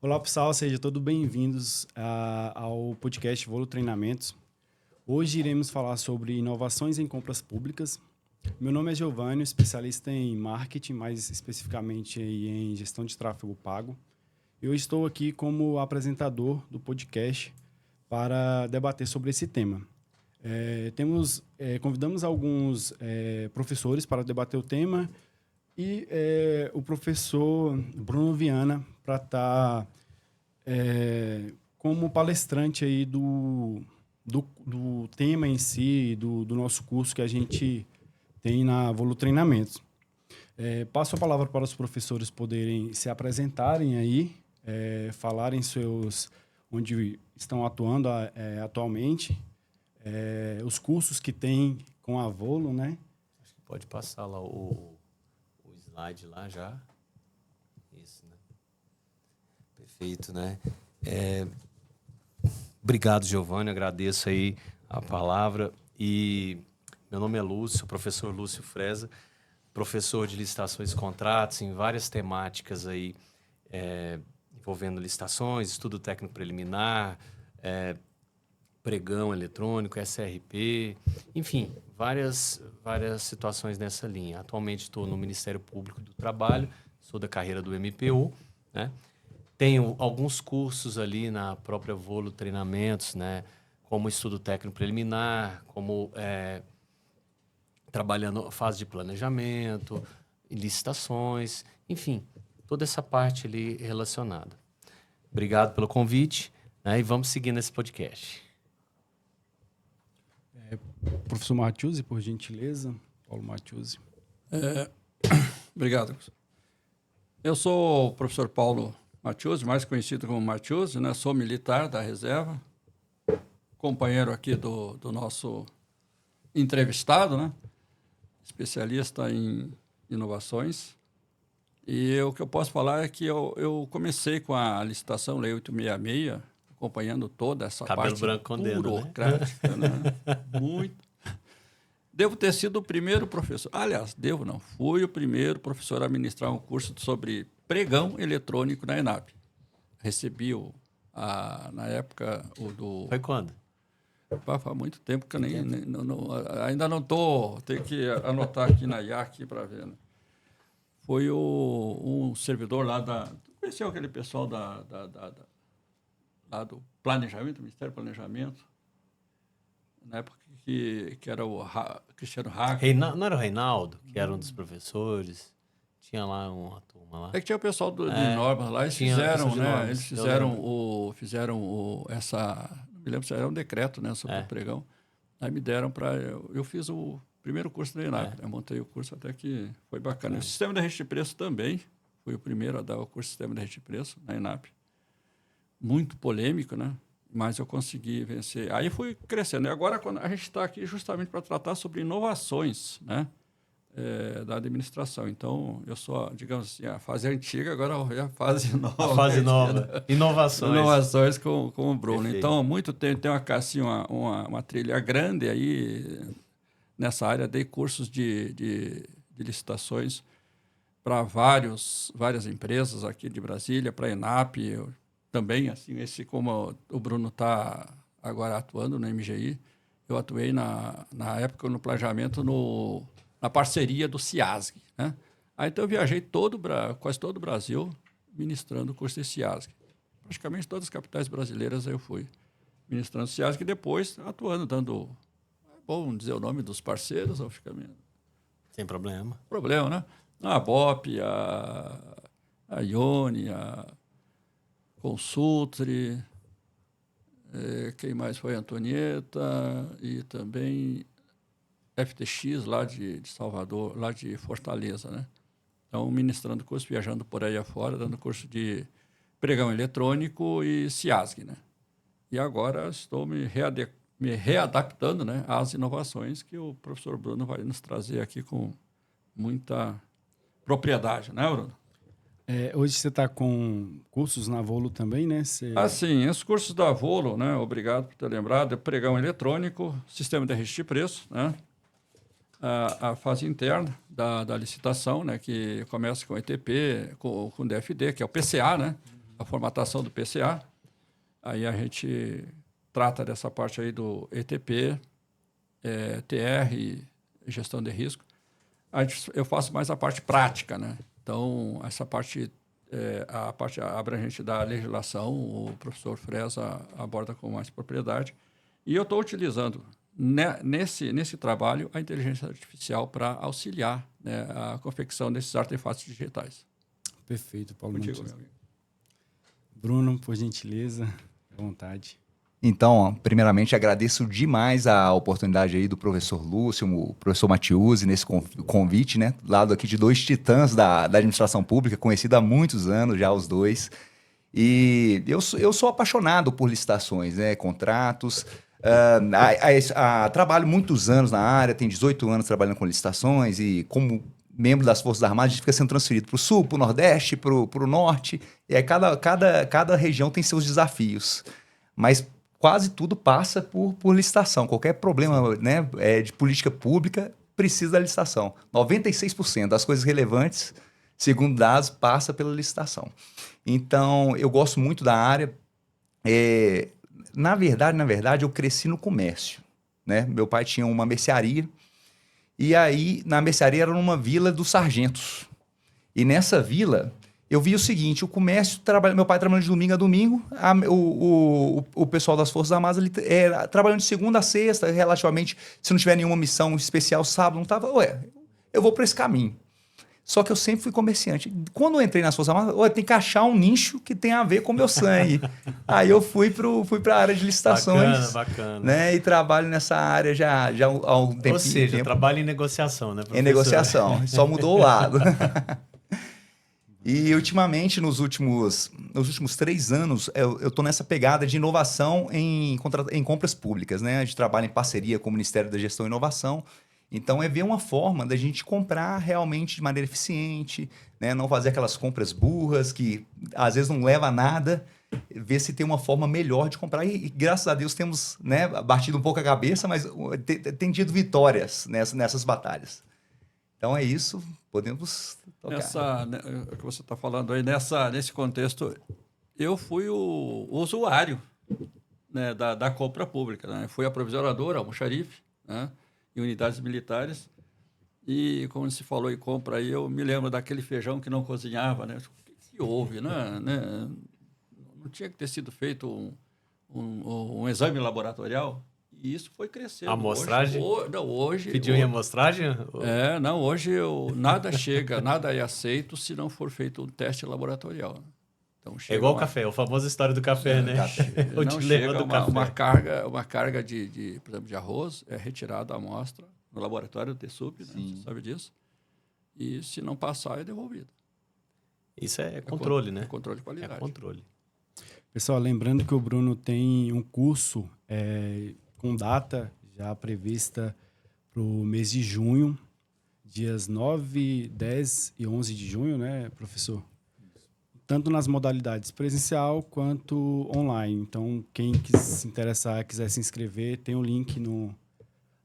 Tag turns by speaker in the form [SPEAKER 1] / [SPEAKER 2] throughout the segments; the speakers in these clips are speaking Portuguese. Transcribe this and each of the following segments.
[SPEAKER 1] Olá, pessoal, sejam todos bem-vindos ao podcast Volo Treinamentos. Hoje iremos falar sobre inovações em compras públicas. Meu nome é Giovanni, especialista em marketing, mais especificamente em gestão de tráfego pago. Eu estou aqui como apresentador do podcast para debater sobre esse tema. Convidamos alguns professores para debater o tema e o professor Bruno Viana para estar como palestrante aí do tema em si, do nosso curso que a gente tem na Volo Treinamentos. Passo a palavra para os professores poderem se apresentarem aí, falarem onde estão atuando atualmente, os cursos que tem com a Volo, né?
[SPEAKER 2] Acho que pode passar lá o slide lá já. Isso, né? Perfeito, né? Obrigado, Giovanni, agradeço aí a palavra. E meu nome é Lúcio, professor Lúcio Freza, professor de licitações e contratos em várias temáticas aí, envolvendo licitações, estudo técnico preliminar, pregão eletrônico, SRP, enfim, várias situações nessa linha. Atualmente estou no Ministério Público do Trabalho, sou da carreira do MPU, né? Tenho alguns cursos ali na própria Volo Treinamentos, né? Como estudo técnico preliminar, como trabalhando fase de planejamento, licitações, enfim, toda essa parte ali relacionada. Obrigado pelo convite, né? E vamos seguir nesse podcast.
[SPEAKER 1] Professor Matiusi, por gentileza. Paulo Matiusi.
[SPEAKER 3] Obrigado. Eu sou o professor Paulo Matiusi, mais conhecido como Matiusi, né? Sou militar da reserva, companheiro aqui do nosso entrevistado, né? Especialista em inovações. E o que eu posso falar é que eu comecei com a licitação Lei 866, acompanhando toda essa
[SPEAKER 2] Cabelo
[SPEAKER 3] parte
[SPEAKER 2] branco com dedo,
[SPEAKER 3] burocrática, né? Muito. Devo ter sido o primeiro professor. Aliás, fui o primeiro professor a ministrar um curso sobre pregão eletrônico na ENAP. Recebi na época o do...
[SPEAKER 2] Foi quando?
[SPEAKER 3] Faz muito tempo que eu ainda não estou... Tenho que anotar aqui na IAC para ver. Né? Foi um servidor lá da... Conheceu aquele pessoal lá do planejamento, do Ministério do Planejamento, na época que era o Cristiano Hack.
[SPEAKER 2] Não era o Reinaldo, que era um dos professores? Tinha lá uma turma lá.
[SPEAKER 3] É que tinha o pessoal de normas lá, eles fizeram, né? Eles fizeram essa... Não me lembro se era um decreto, né, sobre o pregão. Aí me deram para... Eu fiz o primeiro curso da ENAP, né? Montei o curso até que foi bacana. O sistema de registro de preço também, fui o primeiro a dar o curso de sistema de registro de preço na ENAP. Muito polêmico, né? Mas eu consegui vencer. Aí fui crescendo. E agora quando a gente está aqui justamente para tratar sobre inovações, né? Da administração. Então, eu sou, digamos assim, a fase antiga, agora é a fase nova.
[SPEAKER 2] A fase nova. Inovações.
[SPEAKER 3] Inovações com o Bruno.
[SPEAKER 2] Perfeito.
[SPEAKER 3] Então, muito tempo, tem uma trilha grande aí nessa área. Dei cursos de licitações para várias empresas aqui de Brasília, para a ENAP, também, assim, como o Bruno está agora atuando no MGI, eu atuei na época no planejamento na parceria do CIASG, né? Aí então eu viajei quase todo o Brasil ministrando o curso de CIASG. Praticamente todas as capitais brasileiras eu fui ministrando CIASG e depois atuando, dando... É bom dizer o nome dos parceiros ou fica meio...
[SPEAKER 2] Sem problema.
[SPEAKER 3] Problema, né? A BOP, a Ione, a Consultri, quem mais foi? Antonieta e também FTX lá de Salvador, lá de Fortaleza, né? Então, ministrando curso, viajando por aí afora, dando curso de pregão eletrônico e CIASG, né? E agora estou me readaptando, né, às inovações que o professor Bruno vai nos trazer aqui com muita propriedade, né, Bruno?
[SPEAKER 1] Hoje você está com cursos na Volo também, né?
[SPEAKER 3] Sim, os cursos da Volo, né? Obrigado por ter lembrado. É pregão eletrônico, sistema de registro de preço, né? A fase interna da licitação, né? Que começa com ETP, com DFD, que é o PCA, né? a formatação do PCA. Aí a gente trata dessa parte aí do ETP, TR, gestão de risco. Eu faço mais a parte prática, né? Então, essa parte, a parte abrangente da legislação, o professor Fresa aborda com mais propriedade. E eu estou utilizando nesse trabalho a inteligência artificial para auxiliar, né, a confecção desses artefatos digitais.
[SPEAKER 1] Perfeito, Paulo.
[SPEAKER 3] Contigo, meu amigo.
[SPEAKER 1] Bruno, por gentileza, à vontade.
[SPEAKER 4] Então, primeiramente, agradeço demais a oportunidade aí do professor Lúcio, o professor Matiusi, nesse convite, né? Lado aqui de dois titãs da administração pública, conhecido há muitos anos já os dois. E eu sou apaixonado por licitações, né? Contratos. Trabalho muitos anos na área, tenho 18 anos trabalhando com licitações e como membro das Forças Armadas, a gente fica sendo transferido para o Sul, para o Nordeste, para o Norte. E aí cada região tem seus desafios. Mas quase tudo passa por licitação. Qualquer problema, né, de política pública precisa da licitação. 96% das coisas relevantes, segundo dados, passa pela licitação. Então, eu gosto muito da área. Na verdade, eu cresci no comércio, né? Meu pai tinha uma mercearia. E aí, na mercearia, era numa vila dos sargentos. E nessa vila, eu vi o seguinte, o comércio, meu pai trabalhando de domingo a domingo, o pessoal das Forças Armadas trabalhando de segunda a sexta, relativamente, se não tiver nenhuma missão especial, sábado, não estava, eu vou para esse caminho. Só que eu sempre fui comerciante. Quando eu entrei nas Forças Armadas, tem que achar um nicho que tenha a ver com o meu sangue. Aí eu fui para a área de licitações.
[SPEAKER 2] Bacana.
[SPEAKER 4] Né, e trabalho nessa área já há um tempo.
[SPEAKER 2] Ou seja, trabalho em negociação, né, professor?
[SPEAKER 4] Em negociação, só mudou o lado. E ultimamente, nos últimos 3 anos, eu estou nessa pegada de inovação em compras públicas, né? A gente trabalha em parceria com o Ministério da Gestão e Inovação. Então, é ver uma forma da gente comprar realmente de maneira eficiente, né? Não fazer aquelas compras burras que às vezes não leva a nada, ver se tem uma forma melhor de comprar. E graças a Deus temos, né, batido um pouco a cabeça, mas tem tido vitórias nessas batalhas. Então é isso, podemos tocar.
[SPEAKER 3] O que você está falando aí, nesse contexto, eu fui o usuário, né, da compra pública. Né? Fui aprovisionador, almoxarife, né, em unidades militares. E, como se falou em compra aí, eu me lembro daquele feijão que não cozinhava. Né? O que houve? Né? Não tinha que ter sido feito um exame laboratorial? E isso foi crescendo.
[SPEAKER 2] Amostragem?
[SPEAKER 3] Hoje...
[SPEAKER 2] Pediu em amostragem?
[SPEAKER 3] Hoje nada chega, nada é aceito se não for feito um teste laboratorial. Então,
[SPEAKER 2] é igual o café, a famosa história do café, né?
[SPEAKER 3] O dilema do café. Uma carga por exemplo, de arroz é retirada a amostra no laboratório do TSUP, né? Você sabe disso. E se não passar, é devolvido.
[SPEAKER 2] Isso é controle, né?
[SPEAKER 3] É controle de qualidade.
[SPEAKER 2] É controle.
[SPEAKER 1] Pessoal, lembrando que o Bruno tem um curso com data já prevista para o mês de junho, dias 9, 10 e 11 de junho, né, professor? Tanto nas modalidades presencial quanto online. Então, quem se interessar, quiser se inscrever, tem o link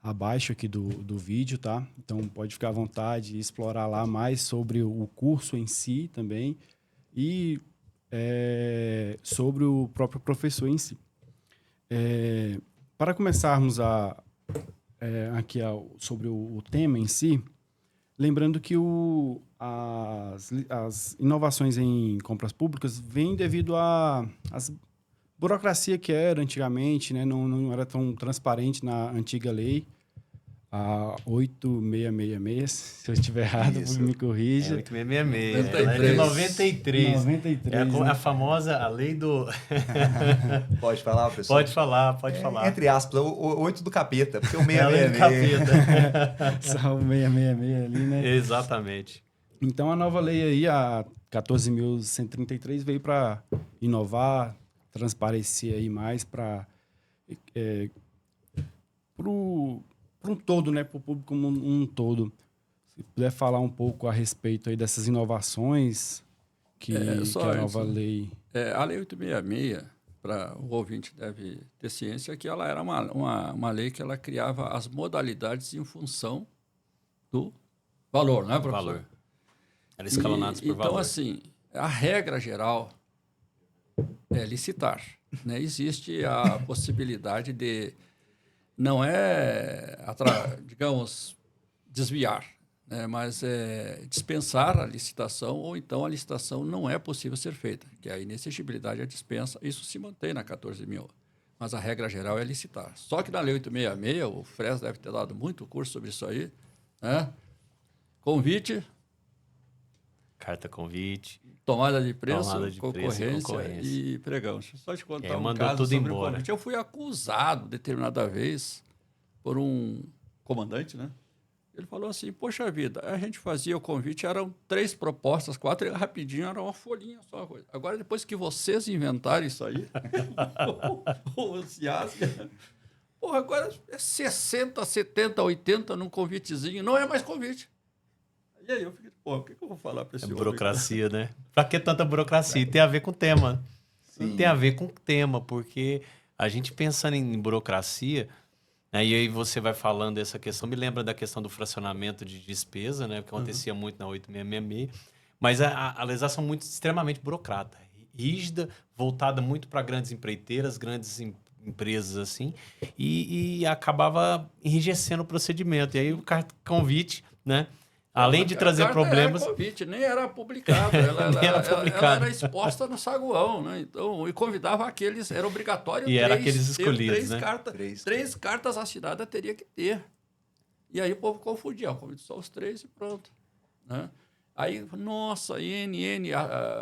[SPEAKER 1] abaixo aqui do vídeo, tá? Então, pode ficar à vontade e explorar lá mais sobre o curso em si também e sobre o próprio professor em si. Para começarmos sobre o tema em si, lembrando que as inovações em compras públicas vêm devido às burocracia que era antigamente, né? Não era tão transparente na antiga lei, a 8666, se eu estiver errado, me corrija.
[SPEAKER 2] 8666, ela é de 93. 93, a famosa, a lei do...
[SPEAKER 4] Pode falar, pessoal?
[SPEAKER 2] Pode falar.
[SPEAKER 4] Entre aspas, o 8 do capeta, porque o 666...
[SPEAKER 2] É a lei do capeta.
[SPEAKER 1] Só o 666 ali, né?
[SPEAKER 2] Exatamente.
[SPEAKER 1] Então, a nova lei aí, a 14.133, veio para inovar, transparecer aí mais para um todo, né, para o público como um todo. Se puder falar um pouco a respeito aí dessas inovações que a nova lei...
[SPEAKER 3] A Lei 866, para o ouvinte deve ter ciência, que ela era uma lei que ela criava as modalidades em função do valor, né, professor?
[SPEAKER 2] Valor. Era escalonados por valor.
[SPEAKER 3] Então, assim, a regra geral é licitar. Né? Existe a possibilidade de, não é, digamos, desviar, né? Mas é dispensar a licitação, ou então a licitação não é possível ser feita, que a inexigibilidade e a dispensa, isso se mantém na 14.000. Mas a regra geral é licitar. Só que na Lei 866, o Fres deve ter dado muito curso sobre isso aí, né? Convite,
[SPEAKER 2] Carta convite.
[SPEAKER 3] tomada de preço,
[SPEAKER 2] concorrência.
[SPEAKER 3] e pregão. Deixa eu só te contar um
[SPEAKER 2] mandou
[SPEAKER 3] caso
[SPEAKER 2] tudo
[SPEAKER 3] sobre
[SPEAKER 2] embora.
[SPEAKER 3] o convite. Eu fui acusado determinada vez por um comandante, né? Ele falou assim, poxa vida, a gente fazia o convite, eram 3 propostas, 4, e rapidinho era uma folhinha só. Agora, depois que vocês inventaram isso aí, o CIAS, porra, agora é 60, 70, 80 num convitezinho, não é mais convite. E aí eu fiquei, pô, o que eu vou falar para esse homem?
[SPEAKER 2] Burocracia, né? Pra que tanta burocracia? Tem a ver com o tema.
[SPEAKER 4] Sim.
[SPEAKER 2] Tem a ver com o tema, porque a gente pensando em burocracia, né, e aí você vai falando essa questão, me lembra da questão do fracionamento de despesa, né? Que acontecia muito na 8666, mas a legislação muito extremamente burocrata, rígida, voltada muito para grandes empreiteiras, grandes empresas assim, e acabava enrijecendo o procedimento. E aí o convite, né? Além de trazer problemas...
[SPEAKER 3] Era convite, nem era publicado. Ela era exposta no saguão, né? Então, e convidava aqueles... Era obrigatório
[SPEAKER 2] e era aqueles escolhidos, né?
[SPEAKER 3] Três cartas assinadas teria que ter. E aí o povo confundia. Convite só os 3 e pronto. Né? Aí, nossa, N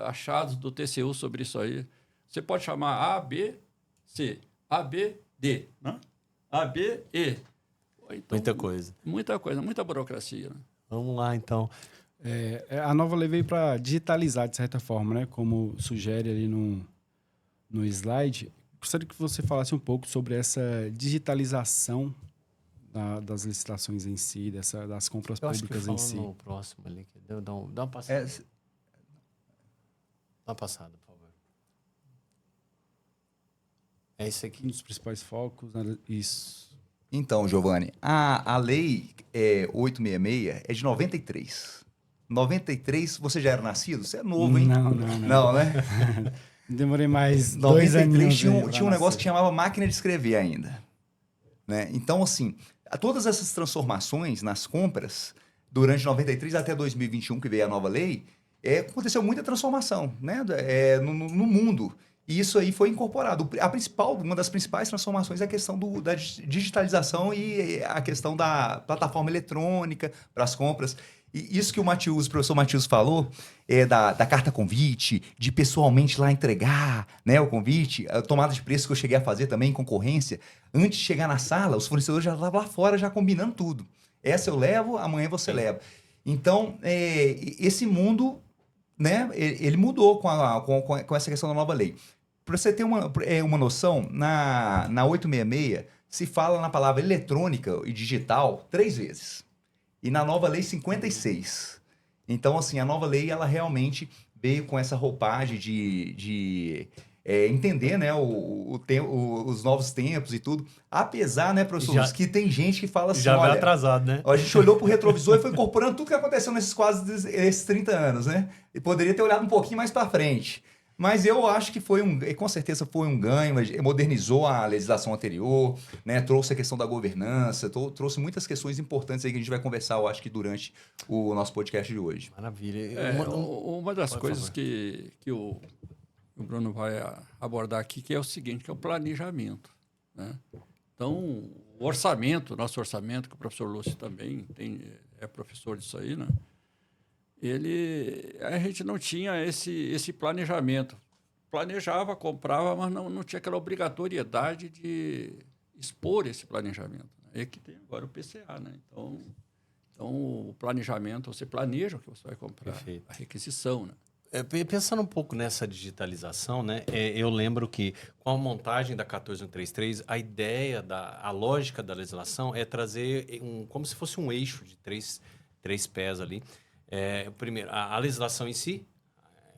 [SPEAKER 3] achados do TCU sobre isso aí. Você pode chamar A, B, C. A, B, D. Né? A, B, E. Então,
[SPEAKER 2] Muita coisa.
[SPEAKER 3] Muita burocracia, né?
[SPEAKER 2] Vamos lá, então.
[SPEAKER 1] A nova lei veio para digitalizar, de certa forma, né? Como sugere ali no slide. Gostaria que você falasse um pouco sobre essa digitalização das licitações em si, das compras públicas em si.
[SPEAKER 2] No próximo ali. Dá uma passada. Dá uma passada, por favor. É isso aqui.
[SPEAKER 1] Um dos principais focos, isso.
[SPEAKER 4] Então, Giovanni, a lei 866 é de 93. 93, você já era nascido? Você é novo, hein?
[SPEAKER 1] Não.
[SPEAKER 4] Não, né?
[SPEAKER 1] Demorei mais 2 anos.
[SPEAKER 4] 93 tinha um negócio que chamava máquina de escrever ainda. Né? Então, assim, todas essas transformações nas compras, durante 93 até 2021, que veio a nova lei, aconteceu muita transformação, né? No mundo. E isso aí foi incorporado. Uma das principais transformações é a questão da digitalização e a questão da plataforma eletrônica para as compras. E isso que o professor Matius falou, da carta convite, de pessoalmente lá entregar, né, o convite, a tomada de preço que eu cheguei a fazer também em concorrência. Antes de chegar na sala, os fornecedores já estavam lá fora, já combinando tudo. Essa eu levo, amanhã você leva. Então, esse mundo, né, ele mudou com essa questão da nova lei. Para você ter uma noção, na 866 se fala na palavra eletrônica e digital 3 vezes. E na nova lei 56. Então, assim, a nova lei ela realmente veio com essa roupagem de entender, né, os novos tempos e tudo. Apesar, né, professor, que tem gente que fala assim,
[SPEAKER 2] já vai atrasado, né?
[SPEAKER 4] A gente olhou pro retrovisor e foi incorporando tudo que aconteceu nesses quase esses 30 anos, né? E poderia ter olhado um pouquinho mais para frente. Mas eu acho que com certeza foi um ganho, modernizou a legislação anterior, né? Trouxe a questão da governança, trouxe muitas questões importantes aí que a gente vai conversar, eu acho que durante o nosso podcast de hoje.
[SPEAKER 2] Maravilha.
[SPEAKER 3] Uma das coisas que o Bruno vai abordar aqui, que é o seguinte, que é o planejamento. Né? Então, o orçamento, nosso orçamento, que o professor Lúcio também é professor disso aí, né? A gente não tinha esse planejamento. Planejava, comprava, mas não tinha aquela obrigatoriedade de expor esse planejamento. É que tem agora o PCA, né? Então, o planejamento, você planeja o que você vai comprar.
[SPEAKER 2] Perfeito.
[SPEAKER 3] A requisição, né?
[SPEAKER 2] Pensando um pouco nessa digitalização, né? Eu lembro que com a montagem da 14133, a ideia, a lógica da legislação é trazer como se fosse um eixo de três pés ali. Primeiro, a legislação em si,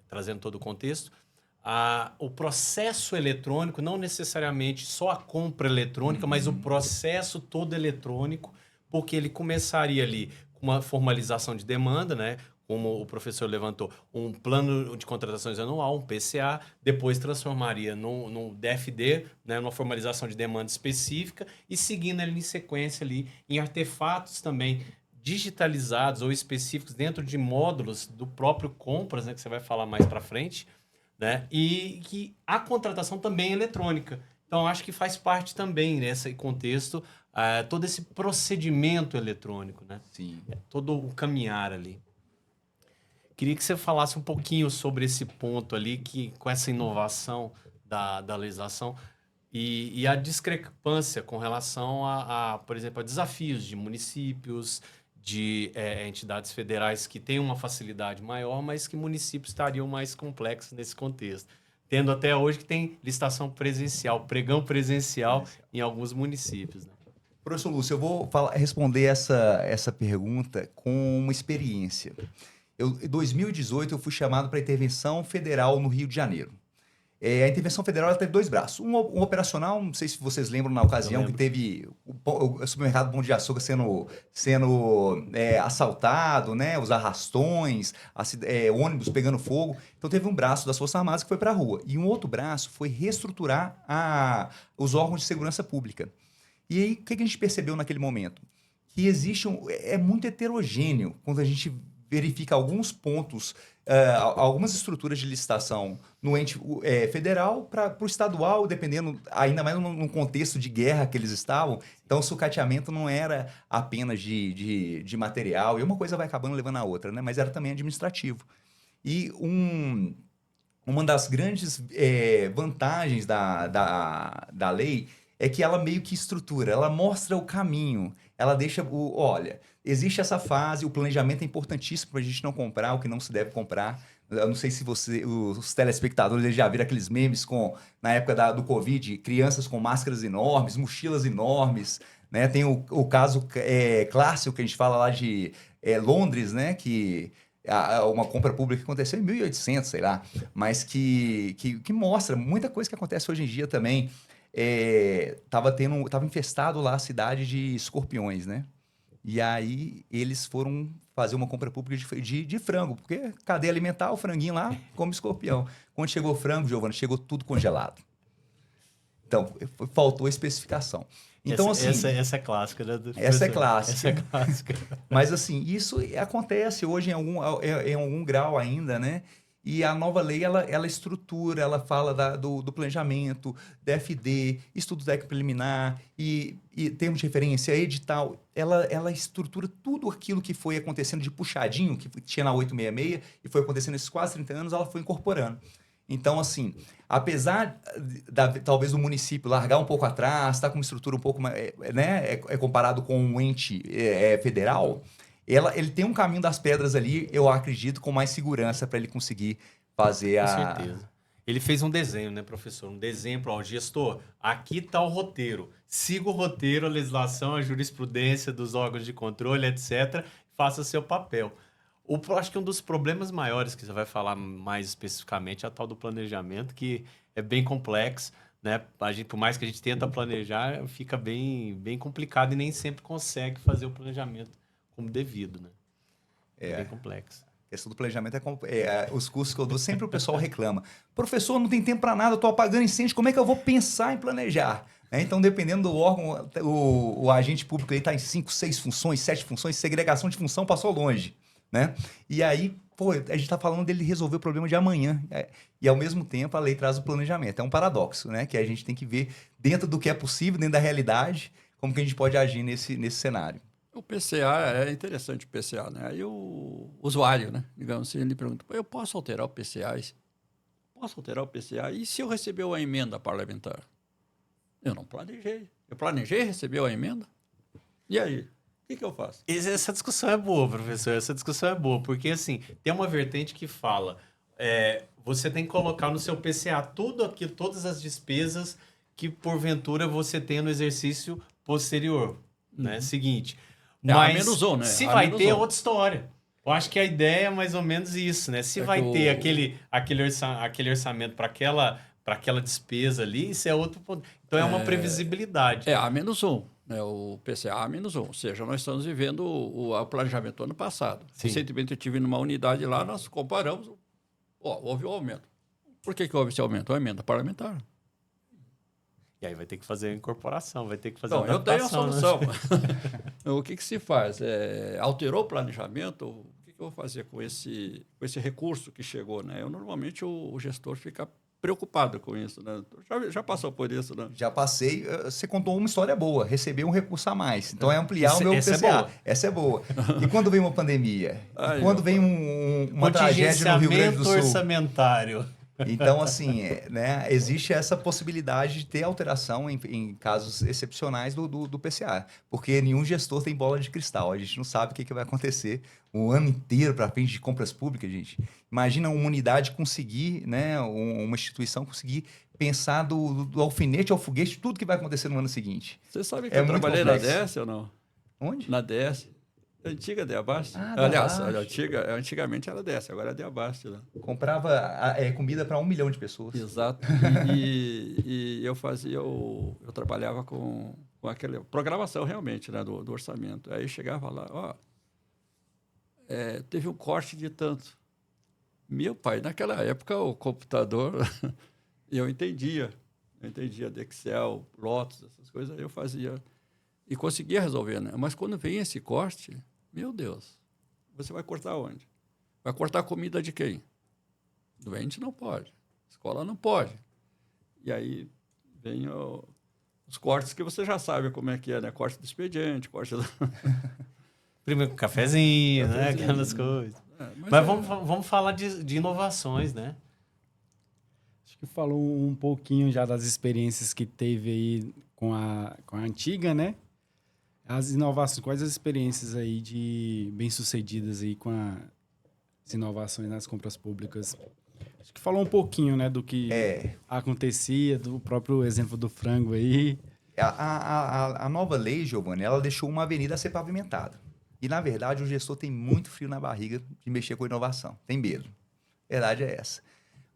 [SPEAKER 2] trazendo todo o contexto, o processo eletrônico, não necessariamente só a compra eletrônica, mas o processo todo eletrônico, porque ele começaria ali com uma formalização de demanda, né? como o professor levantou, um plano de contratações anual, um PCA, depois transformaria num DFD, né, numa formalização de demanda específica, e seguindo ali em sequência ali em artefatos também digitalizados ou específicos dentro de módulos do próprio compras, né, que você vai falar mais para frente, né, e que a contratação também é eletrônica. Então, acho que faz parte também nesse contexto todo esse procedimento eletrônico, né?
[SPEAKER 4] Sim.
[SPEAKER 2] Todo o caminhar ali. Queria que você falasse um pouquinho sobre esse ponto ali, que com essa inovação da legislação e a discrepância com relação por exemplo, a desafios de municípios, de entidades federais que têm uma facilidade maior, mas que municípios estariam mais complexos nesse contexto. Tendo até hoje que tem licitação presencial, pregão presencial em alguns municípios, né?
[SPEAKER 4] Professor Lúcio, eu vou responder essa pergunta com uma experiência. Em 2018, eu fui chamado para intervenção federal no Rio de Janeiro. A intervenção federal ela teve dois braços. Um operacional, não sei se vocês lembram na ocasião que teve o supermercado Pão de Açúcar sendo assaltado, né? Os arrastões, ônibus pegando fogo. Então teve um braço das Forças Armadas que foi para a rua. E um outro braço foi reestruturar os órgãos de segurança pública. E aí, o que a gente percebeu naquele momento? Que existe é muito heterogêneo quando a gente verifica alguns pontos, algumas estruturas de licitação no ente federal para o estadual, dependendo, ainda mais num contexto de guerra que eles estavam. Então, o sucateamento não era apenas de material, e uma coisa vai acabando levando a outra, né? Mas era também administrativo. E uma das grandes vantagens da lei é que ela meio que estrutura, ela mostra o caminho, ela deixa olha, existe essa fase, o planejamento é importantíssimo para a gente não comprar o que não se deve comprar. Eu não sei se os telespectadores já viram aqueles memes na época do Covid, crianças com máscaras enormes, mochilas enormes, né? Tem o caso clássico que a gente fala lá de Londres, né? Que uma compra pública que aconteceu em 1800, sei lá, mas que mostra muita coisa que acontece hoje em dia também. Tava infestado lá a cidade de escorpiões, né? E aí eles foram fazer uma compra pública de frango, porque cadeia alimentar, o franguinho lá come escorpião. Quando chegou o frango, Giovana, chegou tudo congelado. Então, faltou especificação. Então,
[SPEAKER 2] essa é clássica, né?
[SPEAKER 4] Essa é clássica.
[SPEAKER 2] Essa é clássica.
[SPEAKER 4] Mas, assim, isso acontece hoje em algum grau ainda, né? E a nova lei, ela estrutura, ela fala do planejamento, DFD, estudo técnico preliminar e termos de referência, edital. Ela estrutura tudo aquilo que foi acontecendo de puxadinho, que tinha na 866 e foi acontecendo nesses quase 30 anos, ela foi incorporando. Então, assim, apesar talvez o município largar um pouco atrás, estar com uma estrutura um pouco mais, né, comparado com um ente federal, ele tem um caminho das pedras ali, eu acredito, com mais segurança para ele conseguir fazer
[SPEAKER 2] Com certeza. Ele fez um desenho, né, professor? Um desenho para o gestor. Aqui está o roteiro. Siga o roteiro, a legislação, a jurisprudência dos órgãos de controle, etc. Faça o seu papel. Acho que um dos problemas maiores, que você vai falar mais especificamente, é a tal do planejamento, que é bem complexo, né? Por mais que a gente tenta planejar, fica bem, bem complicado e nem sempre consegue fazer o planejamento como devido, né? É bem complexo.
[SPEAKER 4] A questão do planejamento os cursos que eu dou, sempre o pessoal reclama. Professor, não tem tempo para nada, eu estou apagando incêndio, como é que eu vou pensar em planejar? Então, dependendo do órgão, o agente público está em 5, 6 funções, 7 funções, segregação de função passou longe, né? E aí, a gente está falando dele resolver o problema de amanhã. E, ao mesmo tempo, a lei traz o planejamento. É um paradoxo, né? Que a gente tem que ver, dentro do que é possível, dentro da realidade, como que a gente pode agir nesse cenário.
[SPEAKER 3] O PCA, é interessante o PCA, né? Aí o usuário, né? Digamos assim, ele pergunta, eu posso alterar o PCA? Posso alterar o PCA? E se eu receber uma emenda parlamentar? Eu não planejei. Eu planejei receber a emenda? E aí? O que eu faço?
[SPEAKER 2] Essa discussão é boa, professor. Essa discussão é boa, porque assim, tem uma vertente que fala, você tem que colocar no seu PCA tudo aquilo, todas as despesas que porventura você tenha no exercício posterior, né? Seguinte. Mas
[SPEAKER 3] amenizou, né?
[SPEAKER 2] Se vai ter, é outra história. Eu acho que a ideia é mais ou menos isso, né? Se vai ter aquele orçamento para para aquela despesa ali, isso é outro ponto. Então, é uma previsibilidade.
[SPEAKER 3] É A-1, né? O PCA A-1. Ou seja, nós estamos vivendo o planejamento do ano passado.
[SPEAKER 2] Sim.
[SPEAKER 3] Recentemente eu estive numa unidade lá, nós comparamos, houve um aumento. Por que houve esse aumento? Uma emenda parlamentar.
[SPEAKER 2] E aí vai ter que fazer a incorporação, vai ter que fazer
[SPEAKER 3] Então,
[SPEAKER 2] a
[SPEAKER 3] eu tenho a
[SPEAKER 2] adaptação, né?
[SPEAKER 3] solução. O que se faz? Alterou o planejamento? O que eu vou fazer com esse recurso que chegou? Né? Normalmente, o gestor fica preocupado com isso. Né? Já passou por isso, né?
[SPEAKER 4] Já passei. Você contou uma história boa, receber um recurso a mais. Então é ampliar o meu
[SPEAKER 2] Essa
[SPEAKER 4] PCA.
[SPEAKER 2] é boa.
[SPEAKER 4] Essa é boa. E quando vem uma pandemia?
[SPEAKER 3] Ai,
[SPEAKER 4] E quando vem uma tragédia no Rio Grande do Sul?
[SPEAKER 2] orçamentário.
[SPEAKER 4] Então, assim, né, existe essa possibilidade de ter alteração em casos excepcionais do PCA, porque nenhum gestor tem bola de cristal. A gente não sabe o que vai acontecer o ano inteiro para frente de compras públicas, gente. Imagina uma unidade conseguir, né, uma instituição conseguir pensar do alfinete ao foguete tudo que vai acontecer no ano seguinte.
[SPEAKER 3] Você sabe que
[SPEAKER 4] É
[SPEAKER 3] eu
[SPEAKER 4] muito
[SPEAKER 3] trabalhei na
[SPEAKER 4] complexo.
[SPEAKER 3] DS ou não?
[SPEAKER 4] Onde?
[SPEAKER 3] Na DS. Antiga Deabast.
[SPEAKER 4] Ah,
[SPEAKER 3] Aliás,
[SPEAKER 4] Deabast.
[SPEAKER 3] antigamente era DS, agora é Deabast. Né?
[SPEAKER 4] Comprava comida para 1 milhão de pessoas.
[SPEAKER 3] Exato. E eu eu trabalhava com aquela programação realmente, né, do orçamento. Aí chegava lá, teve um corte de tanto. Meu pai, naquela época o computador, eu entendia de Excel, Lotus, essas coisas, eu fazia e conseguia resolver, né? Mas quando vem esse corte, meu Deus, você vai cortar onde? Vai cortar a comida de quem? Doente não pode, escola não pode. E aí vem os cortes que você já sabe como é que é, né? Corte do expediente, corte do...
[SPEAKER 2] Primeiro cafezinho, né? Aquelas coisas. Mas vamos falar de inovações, né?
[SPEAKER 1] Acho que falou um pouquinho já das experiências que teve aí com a antiga, né? As inovações, quais as experiências aí de bem-sucedidas aí com as inovações nas compras públicas? Acho que falou um pouquinho, né, do que acontecia, do próprio exemplo do frango aí.
[SPEAKER 4] A nova lei, Giovanni, ela deixou uma avenida a ser pavimentada. E, na verdade, o gestor tem muito frio na barriga de mexer com inovação. Tem medo. A verdade é essa.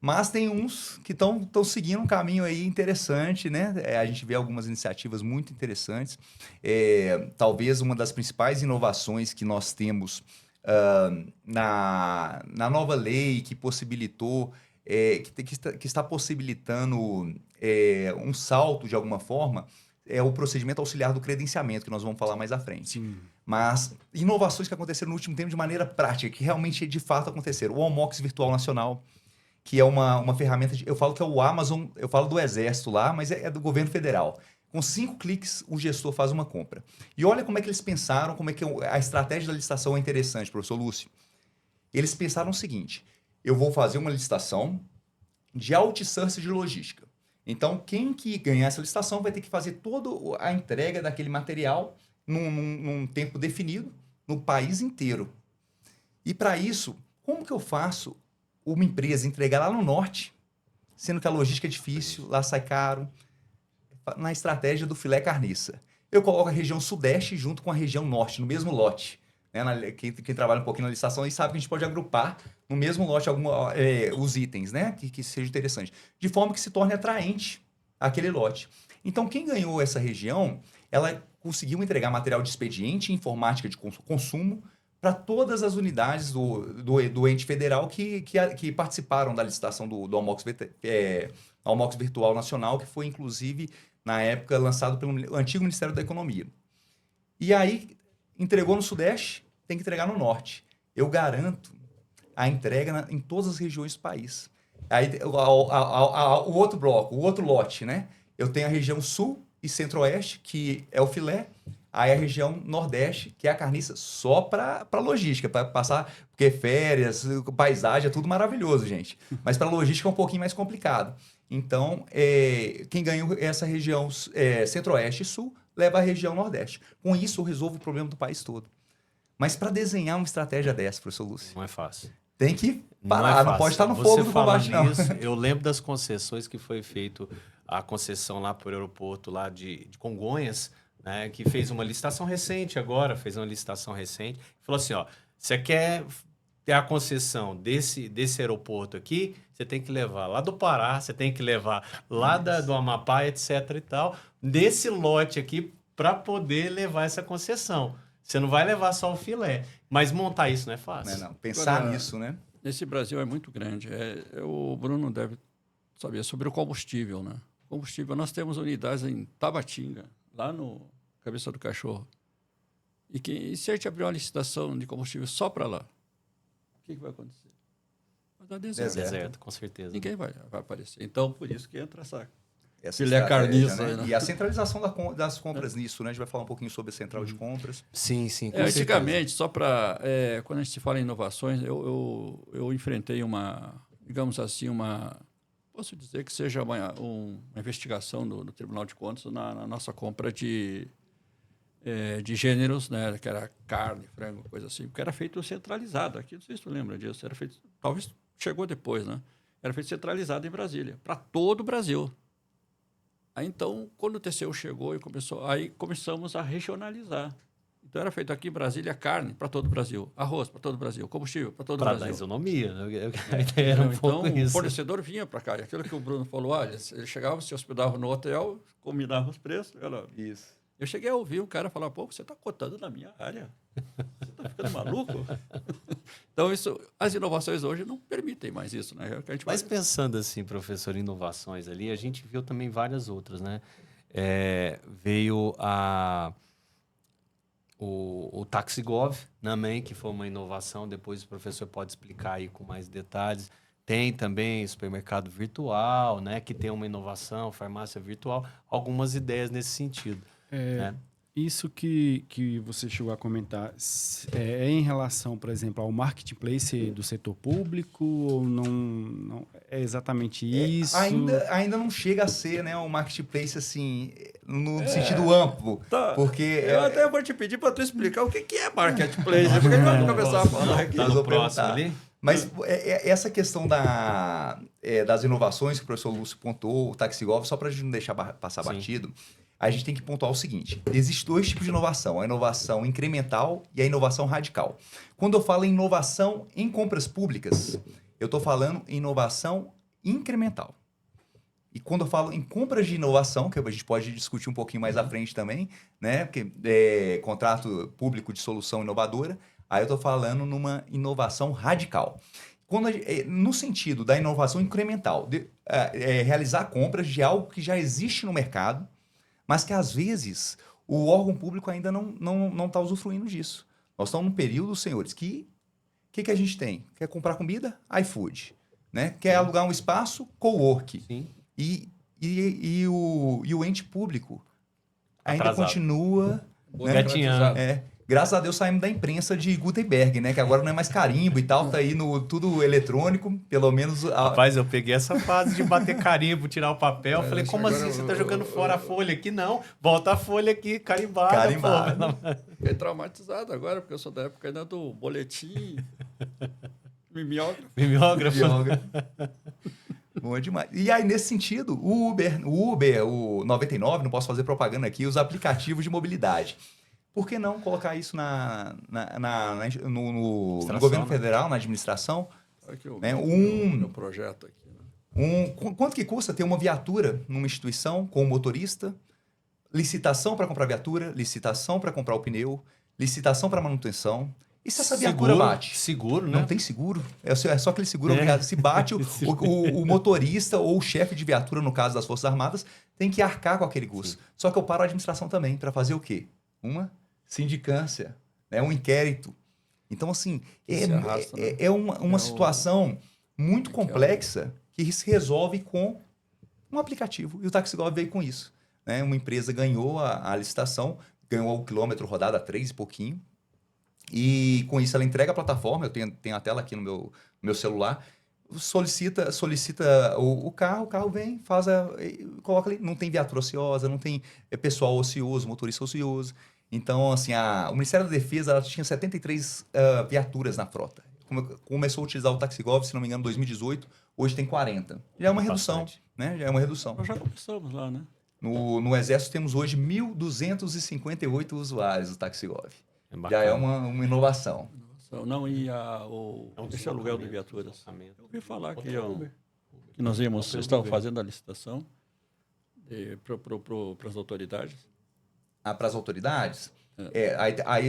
[SPEAKER 4] Mas tem uns que estão seguindo um caminho aí interessante, né? A gente vê algumas iniciativas muito interessantes. Talvez uma das principais inovações que nós temos na nova lei que possibilitou, que está possibilitando um salto de alguma forma, é o procedimento auxiliar do credenciamento, que nós vamos falar mais à frente.
[SPEAKER 1] Sim.
[SPEAKER 4] Mas inovações que aconteceram no último tempo de maneira prática, que realmente de fato aconteceram. O Almox Virtual Nacional, que é uma ferramenta, eu falo que é o Amazon, eu falo do Exército lá, mas é do governo federal. Com 5 cliques, o gestor faz uma compra. E olha como é que eles pensaram, como é que a estratégia da licitação é interessante, professor Lúcio. Eles pensaram o seguinte, eu vou fazer uma licitação de outsourcing de logística. Então, quem que ganhar essa licitação vai ter que fazer toda a entrega daquele material num tempo definido no país inteiro. E para isso, como que eu faço uma empresa entregar lá no norte, sendo que a logística é difícil, lá sai caro, na estratégia do filé carniça? Eu coloco a região sudeste junto com a região norte, no mesmo lote. Né? Quem trabalha um pouquinho na licitação aí sabe que a gente pode agrupar no mesmo lote os itens, né? que seja interessante, de forma que se torne atraente aquele lote. Então, quem ganhou essa região, ela conseguiu entregar material de expediente e informática de consumo para todas as unidades do ente federal que participaram da licitação do Almox Virtual Nacional, que foi, inclusive, na época, lançado pelo antigo Ministério da Economia. E aí, entregou no Sudeste, tem que entregar no Norte. Eu garanto a entrega em todas as regiões do país. Aí, o outro bloco, o outro lote, né? Eu tenho a região Sul e Centro-Oeste, que é o filé. Aí a região Nordeste, que é a carniça só para logística, para passar, porque férias, paisagem, é tudo maravilhoso, gente. Mas para logística é um pouquinho mais complicado. Então, quem ganhou essa região Centro-Oeste e Sul, leva a região Nordeste. Com isso, eu resolvo o problema do país todo. Mas para desenhar uma estratégia dessa, professor Lúcio,
[SPEAKER 2] Não é fácil.
[SPEAKER 4] tem que parar, não pode estar no fogo do combate, não.
[SPEAKER 2] Eu lembro das concessões que foi feito, a concessão lá para o aeroporto lá de Congonhas, né, que fez uma licitação recente agora, falou assim, ó, você quer ter a concessão desse aeroporto aqui, você tem que levar lá do Pará, você tem que levar lá do Amapá, etc. e tal, desse lote aqui para poder levar essa concessão. Você não vai levar só o filé, mas montar isso não é fácil.
[SPEAKER 4] Não. Pensar
[SPEAKER 3] Agora,
[SPEAKER 4] nisso, né?
[SPEAKER 3] Esse Brasil é muito grande. O Bruno deve saber sobre o combustível, né? Combustível, nós temos unidades em Tabatinga, lá no Cabeça do Cachorro. E se a gente abrir uma licitação de combustível só para lá, o que vai acontecer? Vai dar
[SPEAKER 2] Deserto, com certeza.
[SPEAKER 3] Ninguém vai aparecer. Então, por isso que entra essa
[SPEAKER 4] Filé
[SPEAKER 3] carniça,
[SPEAKER 4] né? E a centralização das compras nisso, né? A gente vai falar um pouquinho sobre a central de compras.
[SPEAKER 2] Sim, com
[SPEAKER 3] antigamente, só para... quando a gente fala em inovações, eu enfrentei digamos assim, posso dizer que seja uma investigação do Tribunal de Contas na nossa compra de gêneros, né? Que era carne, frango, coisa assim, porque era feito centralizado. Aqui, não sei se tu lembra disso, era feito... Talvez chegou depois, né? Era feito centralizado em Brasília, para todo o Brasil. Aí, então, quando o TCU chegou aí começamos a regionalizar. Então, era feito aqui em Brasília carne para todo o Brasil, arroz para todo o Brasil, combustível para todo o Brasil.
[SPEAKER 2] Para dar isonomia, né? A ideia era um pouco
[SPEAKER 3] então,
[SPEAKER 2] isso.
[SPEAKER 3] O fornecedor vinha para cá. E aquilo que o Bruno falou, olha, ele chegava, se hospedava no hotel, combinava os preços.
[SPEAKER 4] Isso.
[SPEAKER 3] Eu cheguei a ouvir um cara falar, pô, você está cotando na minha área. Você está ficando maluco? Então, as inovações hoje não permitem mais isso, né?
[SPEAKER 2] Mas pensando assim, professor, em inovações ali, a gente viu também várias outras, né? Veio o TaxiGov também, que foi uma inovação, depois o professor pode explicar aí com mais detalhes. Tem também supermercado virtual, né? Que tem uma inovação, farmácia virtual, algumas ideias nesse sentido. Né?
[SPEAKER 1] Isso que você chegou a comentar é em relação, por exemplo, ao marketplace do setor público ou não é exatamente isso?
[SPEAKER 4] Ainda não chega a ser, né, um marketplace assim, no sentido amplo.
[SPEAKER 3] Tá.
[SPEAKER 4] Porque
[SPEAKER 3] eu até vou te pedir para tu explicar o que é marketplace, porque a gente vai começar a falar aqui.
[SPEAKER 2] Tá no próximo ali?
[SPEAKER 4] Mas essa questão das inovações que o professor Lúcio pontuou, o TaxiGov, só para a gente não deixar passar batido, a gente tem que pontuar o seguinte: existem dois tipos de inovação, a inovação incremental e a inovação radical. Quando eu falo em inovação em compras públicas, eu estou falando em inovação incremental. E quando eu falo em compras de inovação, que a gente pode discutir um pouquinho mais à frente também, né? Porque contrato público de solução inovadora, aí eu estou falando numa inovação radical. No sentido da inovação incremental, realizar compras de algo que já existe no mercado, mas que, às vezes, o órgão público ainda não está usufruindo disso. Nós estamos num período, senhores, que a gente tem? Quer comprar comida? iFood. Né? Quer alugar um espaço? Cowork.
[SPEAKER 2] Sim.
[SPEAKER 4] E o ente público ainda
[SPEAKER 2] Atrasado.
[SPEAKER 4] Continua...
[SPEAKER 2] Gatinhando.
[SPEAKER 4] Graças a Deus saímos da imprensa de Gutenberg, né? Que agora não é mais carimbo e tal, tá aí tudo eletrônico, pelo menos...
[SPEAKER 2] Rapaz, eu peguei essa fase de bater carimbo, tirar o papel. Falei, como assim? Você tá jogando fora a folha aqui? Não, volta a folha aqui, carimbada.
[SPEAKER 3] Fiquei traumatizado agora, porque eu sou da época ainda do boletim, mimeógrafo.
[SPEAKER 4] Bom demais. E aí, nesse sentido, o Uber, o 99, não posso fazer propaganda aqui, os aplicativos de mobilidade. Por que não colocar isso no governo federal, na administração?
[SPEAKER 3] Aqui
[SPEAKER 4] meu
[SPEAKER 3] projeto aqui. Né?
[SPEAKER 4] Quanto que custa ter uma viatura numa instituição com um motorista? Licitação para comprar viatura, licitação para comprar o pneu, licitação para manutenção. E se essa viatura bate?
[SPEAKER 2] Seguro, né?
[SPEAKER 4] Não tem seguro. É só aquele seguro obrigado. Se bate, o motorista ou o chefe de viatura, no caso das Forças Armadas, tem que arcar com aquele custo. Sim. Só que eu paro a administração também para fazer o quê? Uma sindicância, né? Um inquérito. Então, assim, é uma situação muito complexa que se resolve com um aplicativo. E o TaxiGov veio com isso. Né? Uma empresa ganhou a licitação, ganhou o quilômetro rodado a 3 e pouquinho. E com isso ela entrega a plataforma, eu tenho a tela aqui no meu celular, solicita o carro vem, coloca ali, não tem viatura ociosa, não tem pessoal ocioso, motorista ocioso. Então, assim, o Ministério da Defesa ela tinha 73 viaturas na frota. Começou a utilizar o TaxiGov, se não me engano, em 2018, hoje tem 40. Já é uma redução, né? Já é uma redução.
[SPEAKER 3] Nós já começamos lá, né?
[SPEAKER 4] No Exército temos hoje 1.258 usuários do TaxiGov. Já é uma inovação.
[SPEAKER 3] Não, e esse aluguel de viaturas. Eu ouvi falar que nós estávamos fazendo a licitação para as autoridades.
[SPEAKER 4] Para as autoridades? Aí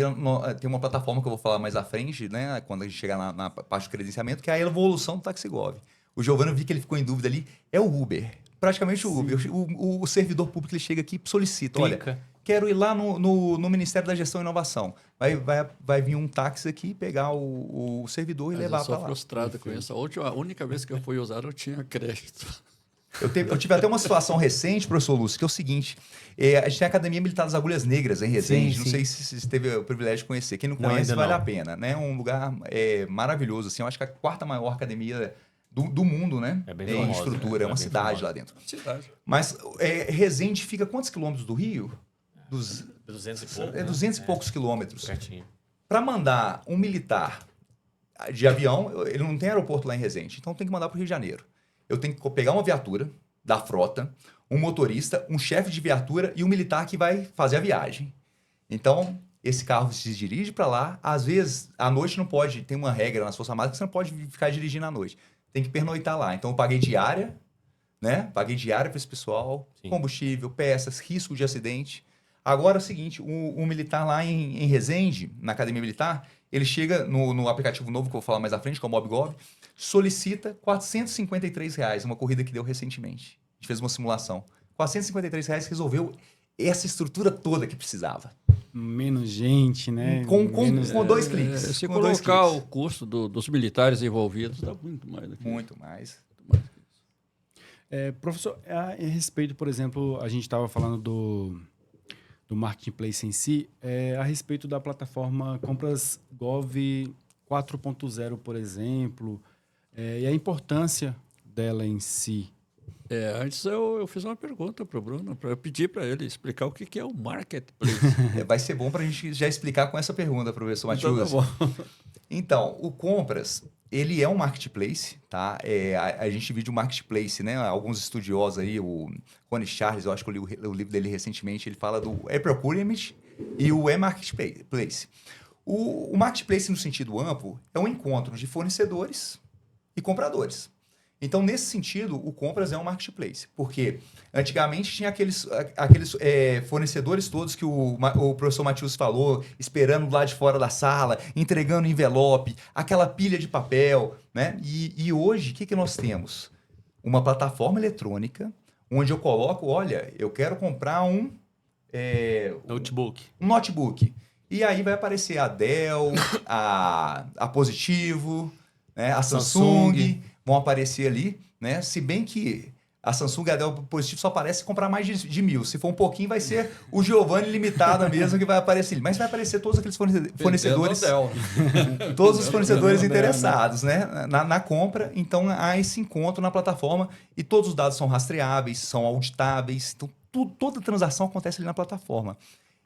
[SPEAKER 4] tem uma plataforma que eu vou falar mais à frente, né? Quando a gente chegar na parte do credenciamento, que é a evolução do TaxiGov. O Giovanni, eu vi que ele ficou em dúvida ali, é o Uber. Praticamente o Uber. O servidor público ele chega aqui e solicita, olha, quero ir lá no Ministério da Gestão e Inovação. Vai vir um táxi aqui, pegar o servidor e levar para lá.
[SPEAKER 3] Eu sou frustrado com isso. A única vez que eu fui usar, eu tinha crédito.
[SPEAKER 4] Eu tive até uma situação recente, professor Lúcio, que é o seguinte. A gente tem a Academia Militar das Agulhas Negras, em Resende.
[SPEAKER 2] Sim,
[SPEAKER 4] não sei se você teve o privilégio de conhecer. Quem não conhece, vale a pena. Né? Um lugar maravilhoso. Assim, eu acho que é a 4ª maior academia do mundo, né?
[SPEAKER 2] É bem
[SPEAKER 4] em
[SPEAKER 2] famosa,
[SPEAKER 4] estrutura. É uma cidade
[SPEAKER 2] famosa.
[SPEAKER 4] lá dentro.
[SPEAKER 3] Cidade.
[SPEAKER 4] Mas Resende fica quantos quilômetros do Rio?
[SPEAKER 2] 200 e pouco.
[SPEAKER 4] 200 e poucos quilômetros.
[SPEAKER 2] Pertinho.
[SPEAKER 4] Para mandar um militar de avião, ele não tem aeroporto lá em Resende. Então tem que mandar para o Rio de Janeiro. Eu tenho que pegar uma viatura da frota, um motorista, um chefe de viatura e um militar que vai fazer a viagem. Então, esse carro se dirige para lá. Às vezes, à noite não pode, tem uma regra nas Forças Armadas que você não pode ficar dirigindo à noite. Tem que pernoitar lá. Então, eu paguei diária, né? Paguei diária para esse pessoal,
[SPEAKER 2] Sim.
[SPEAKER 4] combustível, peças, risco de acidente. Agora é o seguinte, o militar lá em Resende, na Academia Militar, ele chega no aplicativo novo que eu vou falar mais à frente, que é o MobGov, solicita R$ 453, uma corrida que deu recentemente. A gente fez uma simulação. R$ 453 resolveu essa estrutura toda que precisava.
[SPEAKER 1] Menos gente, né?
[SPEAKER 4] Com 2 cliques.
[SPEAKER 3] Se
[SPEAKER 4] com
[SPEAKER 3] colocar
[SPEAKER 4] 2 cliques.
[SPEAKER 3] o custo dos militares envolvidos, dá muito mais do que
[SPEAKER 4] Muito mais.
[SPEAKER 1] Professor, a respeito, por exemplo, a gente estava falando do Marketplace em si, a respeito da plataforma Compras Gov 4.0, por exemplo, e a importância dela em si.
[SPEAKER 3] Antes eu fiz uma pergunta para o Bruno, eu pedi para ele explicar o que é o Marketplace.
[SPEAKER 4] Vai ser bom para a gente já explicar com essa pergunta, professor
[SPEAKER 3] Então,
[SPEAKER 4] Matius.
[SPEAKER 3] tá bom.
[SPEAKER 4] Então, o Compras, ele é um marketplace, tá? A gente divide o marketplace, né? Alguns estudiosos aí, o Rony Charles, eu acho que eu li o livro dele recentemente, ele fala do e-procurement e o e-marketplace. O marketplace, no sentido amplo, é um encontro de fornecedores e compradores. Então, nesse sentido, o Compras é um marketplace, porque antigamente tinha aqueles fornecedores todos que o professor Matius falou, esperando lá de fora da sala, entregando envelope, aquela pilha de papel, né? E hoje, o que nós temos? Uma plataforma eletrônica, onde eu coloco, olha, eu quero comprar um notebook. E aí vai aparecer a Dell, a Positivo, né? A Samsung vão aparecer ali, né? Se bem que a Samsung e a Dell Positivo só aparece se comprar mais de 1.000. Se for um pouquinho, vai ser o Giovanni Limitada mesmo que vai aparecer ali. Mas vai aparecer todos aqueles fornecedores. Todos os fornecedores interessados, né? Na compra. Então, há esse encontro na plataforma e todos os dados são rastreáveis, são auditáveis. Então, toda transação acontece ali na plataforma.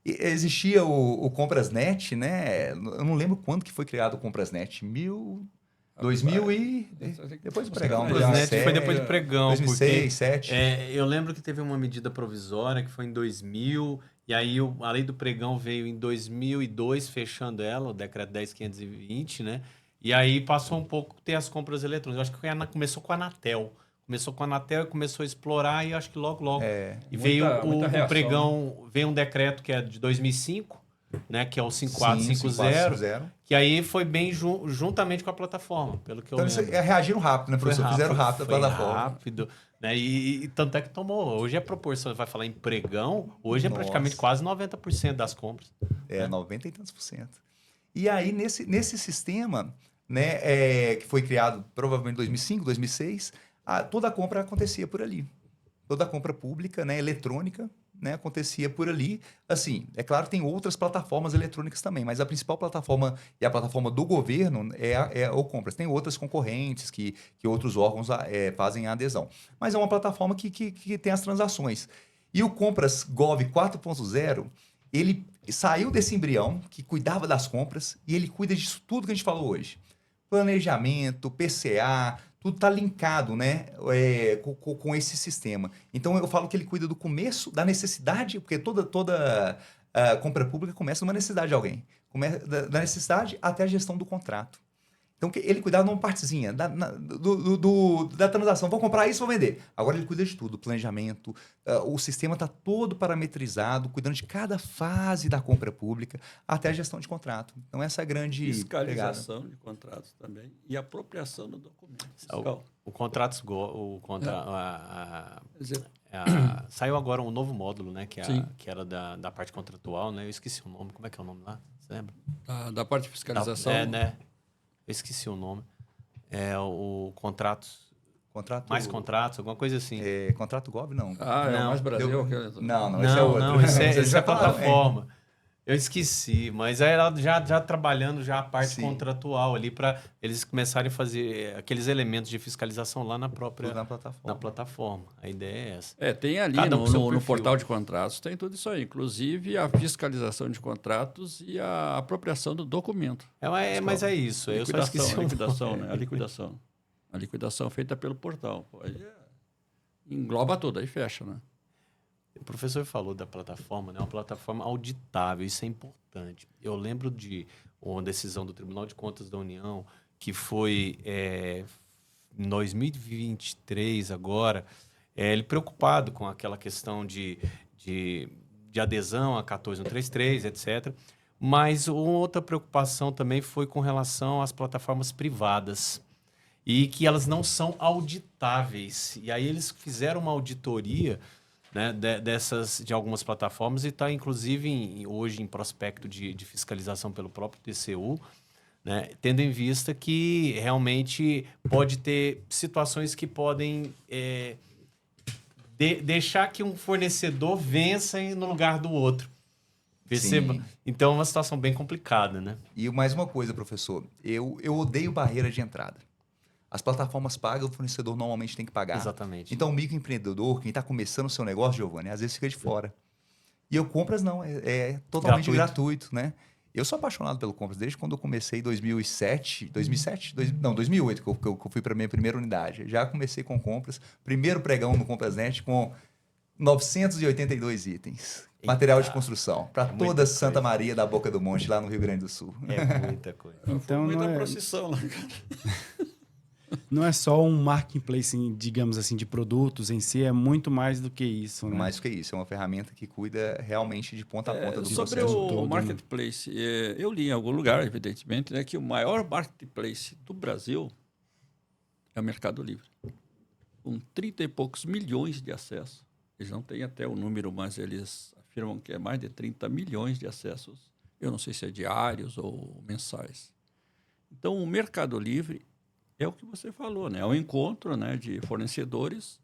[SPEAKER 4] Existia o Comprasnet, né? Eu não lembro quando que foi criado o Comprasnet. 2000 e... Depois do pregão.
[SPEAKER 2] Foi depois do pregão.
[SPEAKER 4] 2006,
[SPEAKER 2] porque,
[SPEAKER 4] 2007.
[SPEAKER 2] Eu lembro que teve uma medida provisória que foi em 2000, e aí a lei do pregão veio em 2002, fechando ela, o decreto 10.520, né? E aí passou um pouco a ter as compras eletrônicas. Eu acho que começou com a Anatel. Começou com a Anatel e começou a explorar, e acho que logo. E veio o pregão, veio um decreto que é de 2005, né, que é o 5450, que aí foi bem juntamente com a plataforma, pelo que eu lembro.
[SPEAKER 4] Então, reagiram rápido, né, professor? Fizeram rápido a plataforma.
[SPEAKER 2] Rápido, né? E tanto é que tomou. Hoje a proporção, vai falar em pregão, hoje é praticamente quase 90% das compras.
[SPEAKER 4] 90 e tantos %. E aí, nesse sistema, né, que foi criado provavelmente em 2005, 2006, toda a compra acontecia por ali. Toda a compra pública, né, eletrônica, né, acontecia por ali. Assim, é claro que tem outras plataformas eletrônicas também, mas a principal plataforma e a plataforma do governo é o Compras. Tem outras concorrentes que outros órgãos fazem a adesão. Mas é uma plataforma que tem as transações. E o Compras Gov 4.0, ele saiu desse embrião que cuidava das compras e ele cuida disso tudo que a gente falou hoje. Planejamento, PCA... Tudo está linkado, né, com esse sistema. Então, eu falo que ele cuida do começo, da necessidade, porque toda A compra pública começa numa necessidade de alguém. Começa da necessidade até a gestão do contrato. Então, ele cuidava de uma partezinha da transação. Vou comprar isso, vou vender. Agora ele cuida de tudo, planejamento. O sistema está todo parametrizado, cuidando de cada fase da compra pública, até a gestão de contrato. Então, essa é a grande
[SPEAKER 3] fiscalização de contratos também e apropriação do documento fiscal.
[SPEAKER 2] Saiu agora um novo módulo, né? Que era da parte contratual, né? Eu esqueci o nome. Como é que é o nome lá? Você lembra?
[SPEAKER 3] Da parte de fiscalização?
[SPEAKER 2] Né? Eu esqueci o nome. É o contratos. Mais contratos, alguma coisa assim.
[SPEAKER 4] Contrato Gov, não.
[SPEAKER 3] É o Mais Brasil?
[SPEAKER 4] Não, esse é outro.
[SPEAKER 2] Não, esse é a plataforma. Eu esqueci, mas aí ela já trabalhando já a parte contratual ali para eles começarem a fazer aqueles elementos de fiscalização lá na própria plataforma. A ideia é essa.
[SPEAKER 3] Tem ali no portal de contratos, tem tudo isso aí, inclusive a fiscalização de contratos e a apropriação do documento.
[SPEAKER 2] Mas é isso. Eu só esqueci
[SPEAKER 3] a liquidação, né? A liquidação feita pelo portal. Aí engloba tudo, aí fecha, né?
[SPEAKER 2] O professor falou da plataforma, né? Uma plataforma auditável, isso é importante. Eu lembro de uma decisão do Tribunal de Contas da União, que foi em 2023 agora, ele preocupado com aquela questão de adesão a 14133, etc. Mas outra preocupação também foi com relação às plataformas privadas e que elas não são auditáveis. E aí eles fizeram uma auditoria, né, de algumas plataformas e está, inclusive, hoje em prospecto de fiscalização pelo próprio TCU, né, tendo em vista que realmente pode ter situações que podem deixar que um fornecedor vença no lugar do outro. Perceba? Sim. Então, é uma situação bem complicada, né?
[SPEAKER 4] E mais uma coisa, professor. Eu odeio barreira de entrada. As plataformas pagam, o fornecedor normalmente tem que pagar.
[SPEAKER 2] Exatamente.
[SPEAKER 4] Então, o microempreendedor, quem está começando o seu negócio, Giovanni, às vezes fica de fora. E o Compras não, é totalmente gratuito, né? Eu sou apaixonado pelo Compras, desde quando eu comecei em 2008, que eu fui para a minha primeira unidade. Já comecei com Compras, primeiro pregão no Comprasnet com 982 itens. Eita. Material de construção, para toda Santa Maria da Boca do Monte, lá no Rio Grande do Sul.
[SPEAKER 2] É muita coisa.
[SPEAKER 3] Então, muita procissão lá, cara.
[SPEAKER 1] Não é só um marketplace, digamos assim, de produtos em si, é muito mais do que isso, né?
[SPEAKER 4] Mais do que isso, é uma ferramenta que cuida realmente de ponta a ponta do
[SPEAKER 3] sobre
[SPEAKER 4] processo
[SPEAKER 3] o
[SPEAKER 4] todo,
[SPEAKER 3] marketplace, eu li em algum lugar, evidentemente, né, que o maior marketplace do Brasil é o Mercado Livre, com 30 e poucos milhões de acessos. Eles não têm até o número, mas eles afirmam que é mais de 30 milhões de acessos. Eu não sei se é diários ou mensais. Então, o Mercado Livre é o que você falou, né? É um encontro, né, de fornecedores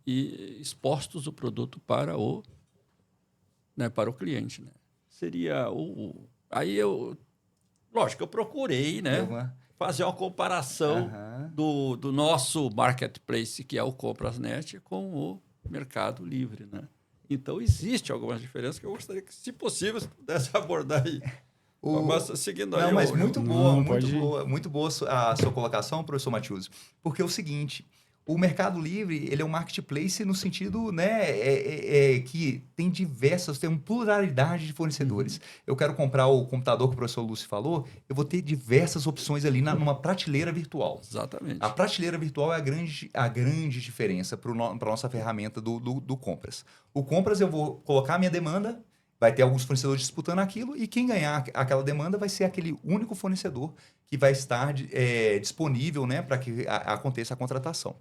[SPEAKER 3] e expostos o produto para o cliente, né? Seria aí lógico, eu procurei, né, fazer uma comparação do nosso marketplace, que é o Comprasnet, com o Mercado Livre, né? Então, existe algumas diferenças que eu gostaria que, se possível, você pudesse abordar aí. Seguindo aí.
[SPEAKER 4] Mas muito boa a sua colocação, professor Matiuso. Porque é o seguinte, o Mercado Livre, ele é um marketplace no sentido, né, que tem uma pluralidade de fornecedores. Eu quero comprar o computador que o professor Lúcio falou, eu vou ter diversas opções ali numa prateleira virtual.
[SPEAKER 3] Exatamente.
[SPEAKER 4] A prateleira virtual é a grande diferença para a nossa ferramenta do Compras. O Compras, eu vou colocar a minha demanda, vai ter alguns fornecedores disputando aquilo e quem ganhar aquela demanda vai ser aquele único fornecedor que vai estar disponível, né, para que aconteça a contratação.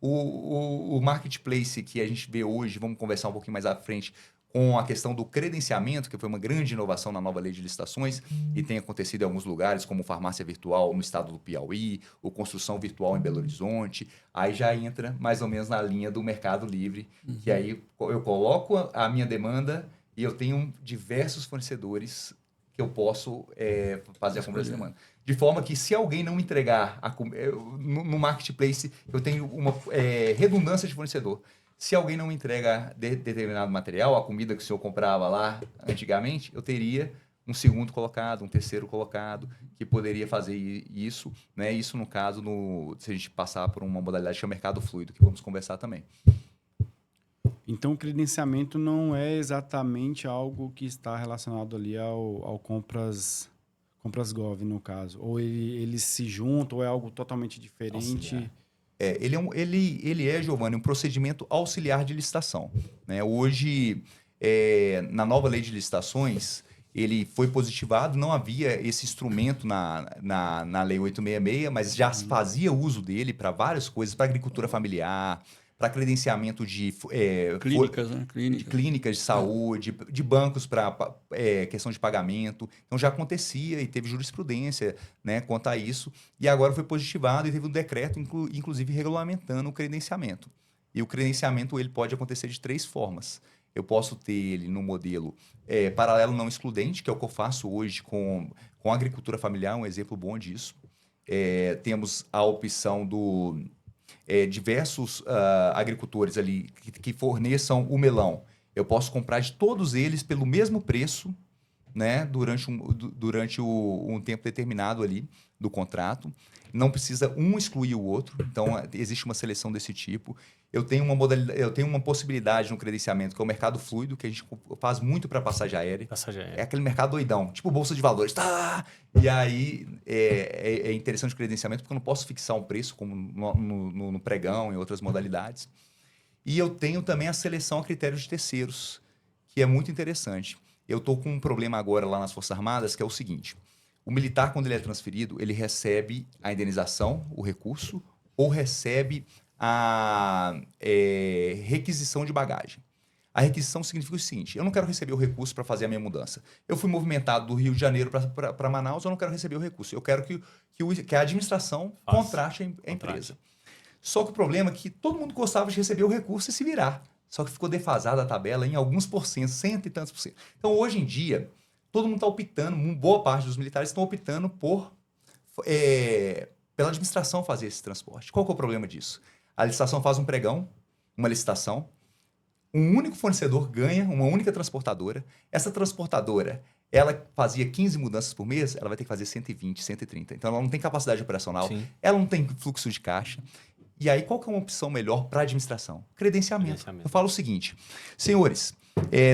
[SPEAKER 4] O marketplace que a gente vê hoje, vamos conversar um pouquinho mais à frente, com a questão do credenciamento, que foi uma grande inovação na nova lei de licitações e tem acontecido em alguns lugares, como farmácia virtual no estado do Piauí, ou construção virtual em Belo Horizonte. Aí já entra mais ou menos na linha do Mercado Livre, que aí eu coloco a minha demanda e eu tenho diversos fornecedores que eu posso fazer a compra dessa demanda. De forma que, se alguém não me entregar no marketplace, eu tenho uma redundância de fornecedor. Se alguém não me entrega determinado material, a comida que o senhor comprava lá antigamente, eu teria um segundo colocado, um terceiro colocado, que poderia fazer isso, né? Isso, no caso, se a gente passar por uma modalidade que é o mercado fluido, que vamos conversar também.
[SPEAKER 1] Então, o credenciamento não é exatamente algo que está relacionado ali ao compras Gov, no caso. Ou eles se juntam, ou é algo totalmente diferente.
[SPEAKER 2] Auxiliar.
[SPEAKER 4] Ele é, Giovanni, um procedimento auxiliar de licitação, né? Hoje, na nova lei de licitações, ele foi positivado, não havia esse instrumento na Lei 866, mas já se fazia uso dele para várias coisas, para agricultura familiar, para credenciamento de
[SPEAKER 3] Clínicas, né?
[SPEAKER 4] de clínicas de saúde, de bancos para questão de pagamento. Então já acontecia e teve jurisprudência, né, quanto a isso. E agora foi positivado e teve um decreto, inclusive, regulamentando o credenciamento. E o credenciamento ele pode acontecer de 3 formas. Eu posso ter ele no modelo paralelo não excludente, que é o que eu faço hoje com a agricultura familiar, um exemplo bom disso. Temos a opção do diversos agricultores ali que forneçam o melão. Eu posso comprar de todos eles pelo mesmo preço, né, durante um tempo determinado ali do contrato. Não precisa um excluir o outro, então existe uma seleção desse tipo. Eu tenho uma possibilidade no credenciamento, que é o mercado fluido, que a gente faz muito para passagem aérea.
[SPEAKER 2] Passagem aérea.
[SPEAKER 4] É aquele mercado doidão, tipo bolsa de valores. Tá! E aí é interessante o credenciamento, porque eu não posso fixar um preço, como no pregão e outras modalidades. E eu tenho também a seleção a critérios de terceiros, que é muito interessante. Eu estou com um problema agora lá nas Forças Armadas, que é o seguinte. O militar, quando ele é transferido, ele recebe a indenização, o recurso, ou recebe a requisição de bagagem. A requisição significa o seguinte: eu não quero receber o recurso para fazer a minha mudança. Eu fui movimentado do Rio de Janeiro para Manaus, eu não quero receber o recurso. Eu quero que a administração contrate a empresa. Só que o problema é que todo mundo gostava de receber o recurso e se virar. Só que ficou defasada a tabela em alguns porcentos, 100 e tantos por cento. Então, hoje em dia, todo mundo está optando, boa parte dos militares estão optando pela administração fazer esse transporte. Qual que é o problema disso? A licitação faz um pregão, uma licitação, um único fornecedor ganha, uma única transportadora. Essa transportadora, ela fazia 15 mudanças por mês, ela vai ter que fazer 120, 130. Então, ela não tem capacidade operacional,
[SPEAKER 2] Sim.
[SPEAKER 4] ela não tem fluxo de caixa. E aí, qual que é uma opção melhor para a administração? Credenciamento. Eu falo o seguinte, senhores,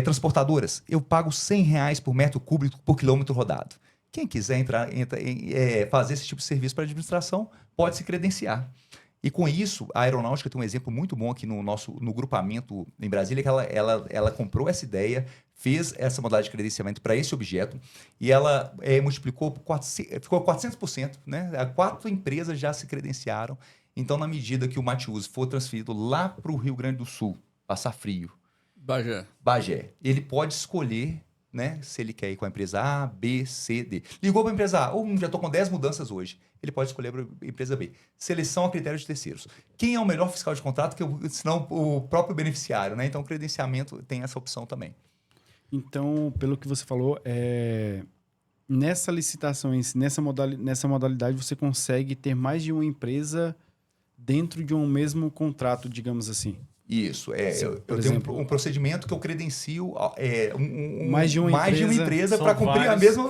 [SPEAKER 4] transportadoras, eu pago R$100 por metro cúbico por quilômetro rodado. Quem quiser fazer esse tipo de serviço para a administração, pode se credenciar. E com isso, a aeronáutica tem um exemplo muito bom aqui no grupamento em Brasília, que ela comprou essa ideia, fez essa modalidade de credenciamento para esse objeto e ela multiplicou, ficou 400%. Né? 4 empresas já se credenciaram. Então, na medida que o Matiusi for transferido lá para o Rio Grande do Sul, passar frio, Bagé, ele pode escolher, né, se ele quer ir com a empresa A, B, C, D. Ligou para a empresa A, ou já estou com 10 mudanças hoje, ele pode escolher para a empresa B. Seleção a critérios de terceiros. Quem é o melhor fiscal de contrato? Senão o próprio beneficiário, né? Então, o credenciamento tem essa opção também.
[SPEAKER 1] Então, pelo que você falou, nessa licitação, nessa modalidade, você consegue ter mais de uma empresa dentro de um mesmo contrato, digamos assim.
[SPEAKER 4] Isso. Eu tenho um procedimento que eu credencio
[SPEAKER 1] mais de uma empresa
[SPEAKER 4] para cumprir a mesma...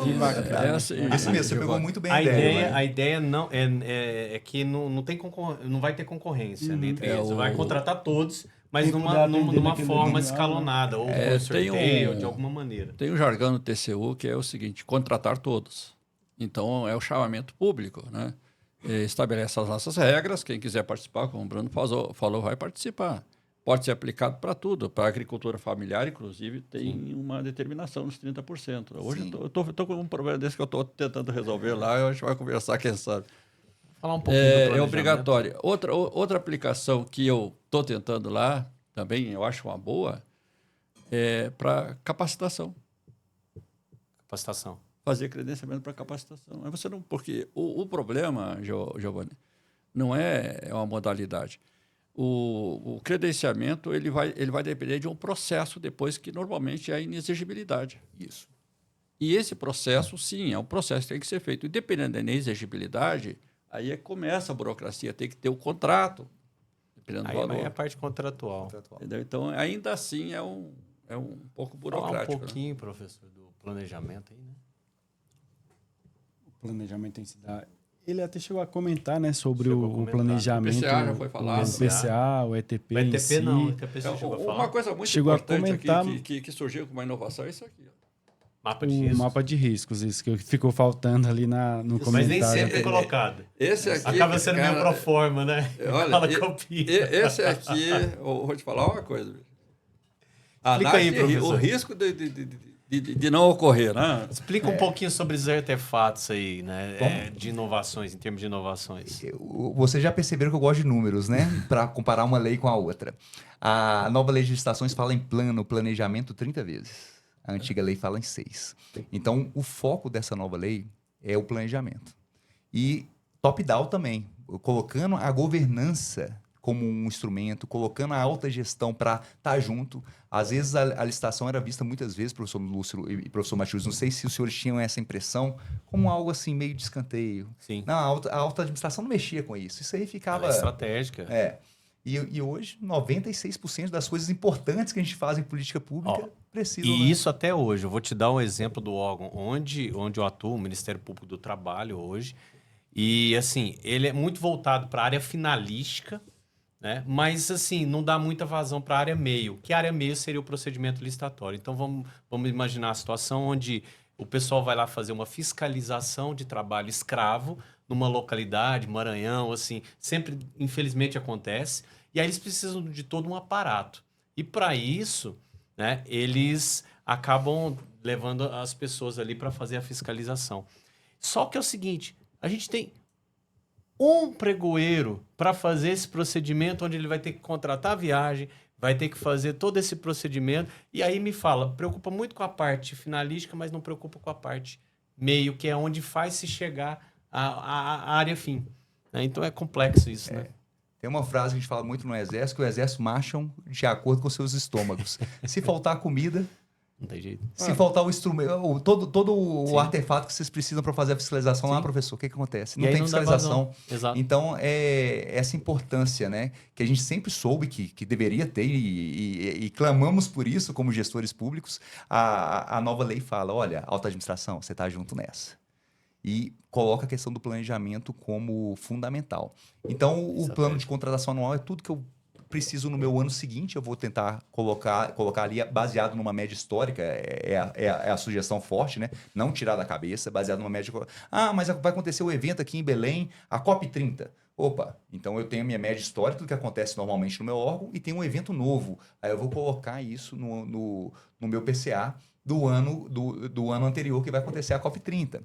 [SPEAKER 3] Isso
[SPEAKER 4] mesmo, você pegou muito bem a
[SPEAKER 2] ideia. A ideia não, é que não vai ter concorrência entre eles. Vai contratar todos, mas numa forma escalonada, ou por sorteio, de alguma maneira.
[SPEAKER 3] Tem um jargão no TCU que é o seguinte: contratar todos. Então, é o chamamento público, né? Estabelece as nossas regras, quem quiser participar, como o Bruno falou, vai participar. Pode ser aplicado para tudo, para a agricultura familiar, inclusive, tem uma determinação nos 30%. Hoje eu estou com um problema desse que eu estou tentando resolver lá, a gente vai conversar, quem sabe.
[SPEAKER 2] Falar um pouquinho do planejamento.
[SPEAKER 3] É obrigatório. Outra aplicação que eu estou tentando lá, também eu acho uma boa, é para capacitação.
[SPEAKER 2] Capacitação.
[SPEAKER 3] Fazer credenciamento para capacitação. Mas você não, porque o problema, Giovanni, não é uma modalidade. O credenciamento ele vai depender de um processo depois que normalmente é a inexigibilidade.
[SPEAKER 4] Isso.
[SPEAKER 3] E esse processo, sim, é um processo que tem que ser feito. E dependendo da inexigibilidade, aí começa a burocracia, tem que ter o contrato, dependendo do valor.
[SPEAKER 2] Aí é a parte contratual.
[SPEAKER 3] Entendeu? Então, ainda assim, é um pouco burocrático.
[SPEAKER 2] Falar um pouquinho, professor, do planejamento aí, né?
[SPEAKER 1] O planejamento em si Ele até chegou a comentar, né, sobre
[SPEAKER 2] Chegou a
[SPEAKER 1] o
[SPEAKER 2] comentar.
[SPEAKER 1] planejamento.
[SPEAKER 3] O PCA já foi falado.
[SPEAKER 1] O PCA, o ETP
[SPEAKER 2] O
[SPEAKER 1] em
[SPEAKER 2] ETP
[SPEAKER 1] si.
[SPEAKER 2] não, o ETP você chegou a
[SPEAKER 3] Uma
[SPEAKER 2] falar.
[SPEAKER 3] coisa muito
[SPEAKER 1] Chegou a
[SPEAKER 3] importante
[SPEAKER 1] comentar-
[SPEAKER 3] aqui que surgiu com uma inovação é isso aqui. Ó.
[SPEAKER 2] Mapa de
[SPEAKER 1] O
[SPEAKER 2] riscos.
[SPEAKER 1] mapa de riscos, isso que ficou faltando ali no comentário.
[SPEAKER 2] Mas nem sempre é colocado.
[SPEAKER 3] Esse aqui...
[SPEAKER 2] Acaba sendo meio pro forma, né?
[SPEAKER 3] Olha,
[SPEAKER 2] Fala copia.
[SPEAKER 3] esse aqui, eu vou te falar uma coisa.
[SPEAKER 2] Explica aí, professor.
[SPEAKER 3] O risco de não ocorrer, né?
[SPEAKER 2] Explica um pouquinho sobre os artefatos aí, né? De inovações, em termos de inovações.
[SPEAKER 4] Vocês já perceberam que eu gosto de números, né? Para comparar uma lei com a outra. A nova lei de licitações fala em planejamento 30 vezes. A antiga lei fala em 6. Então, o foco dessa nova lei é o planejamento. E top-down também, colocando a governança como um instrumento, colocando a alta gestão para estar junto. Às vezes, a licitação era vista muitas vezes, professor Lúcio e professor Matheus, não sei se os senhores tinham essa impressão, como algo assim, meio de escanteio.
[SPEAKER 2] Sim.
[SPEAKER 4] Não, a alta administração não mexia com isso. Isso aí ficava...
[SPEAKER 2] Ela é estratégica.
[SPEAKER 4] É. E hoje, 96% das coisas importantes que a gente faz em política pública precisam...
[SPEAKER 2] E isso até hoje. Eu vou te dar um exemplo do órgão onde eu atuo, o Ministério Público do Trabalho hoje. E, assim, ele é muito voltado para a área finalística, né? Mas, assim, não dá muita vazão para a área meio. Que a área meio seria o procedimento licitatório. Então, vamos imaginar a situação onde o pessoal vai lá fazer uma fiscalização de trabalho escravo numa localidade, Maranhão, assim, sempre, infelizmente, acontece. E aí eles precisam de todo um aparato. E para isso, né, eles acabam levando as pessoas ali para fazer a fiscalização. Só que é o seguinte, a gente tem um pregoeiro para fazer esse procedimento, onde ele vai ter que contratar a viagem, vai ter que fazer todo esse procedimento. E aí me fala, preocupa muito com a parte finalística, mas não preocupa com a parte meio, que é onde faz-se chegar a área fim. Né? Então é complexo isso, né?
[SPEAKER 4] Tem uma frase que a gente fala muito no Exército, que o Exército marcham de acordo com seus estômagos. Se faltar comida,
[SPEAKER 2] Não tem jeito.
[SPEAKER 4] se faltar o instrumento, todo o
[SPEAKER 2] Sim.
[SPEAKER 4] artefato que vocês precisam para fazer a fiscalização lá,
[SPEAKER 2] Sim.
[SPEAKER 4] professor, o que acontece?
[SPEAKER 2] E
[SPEAKER 4] Não
[SPEAKER 2] aí
[SPEAKER 4] tem
[SPEAKER 2] não dá
[SPEAKER 4] fiscalização.
[SPEAKER 2] vazão. Exato.
[SPEAKER 4] Então, é essa importância, né, que a gente sempre soube que deveria ter e clamamos por isso como gestores públicos. A nova lei fala, olha, alta administração, você está junto nessa. E coloca a questão do planejamento como fundamental. Então, o plano de contratação anual é tudo que eu preciso no meu ano seguinte, eu vou tentar colocar ali baseado numa média histórica, é a sugestão forte, né? Não tirar da cabeça, baseado numa média... mas vai acontecer o evento aqui em Belém, a COP30. Opa, então eu tenho a minha média histórica, tudo que acontece normalmente no meu órgão, e tem um evento novo. Aí eu vou colocar isso no meu PCA do ano anterior, que vai acontecer a COP30.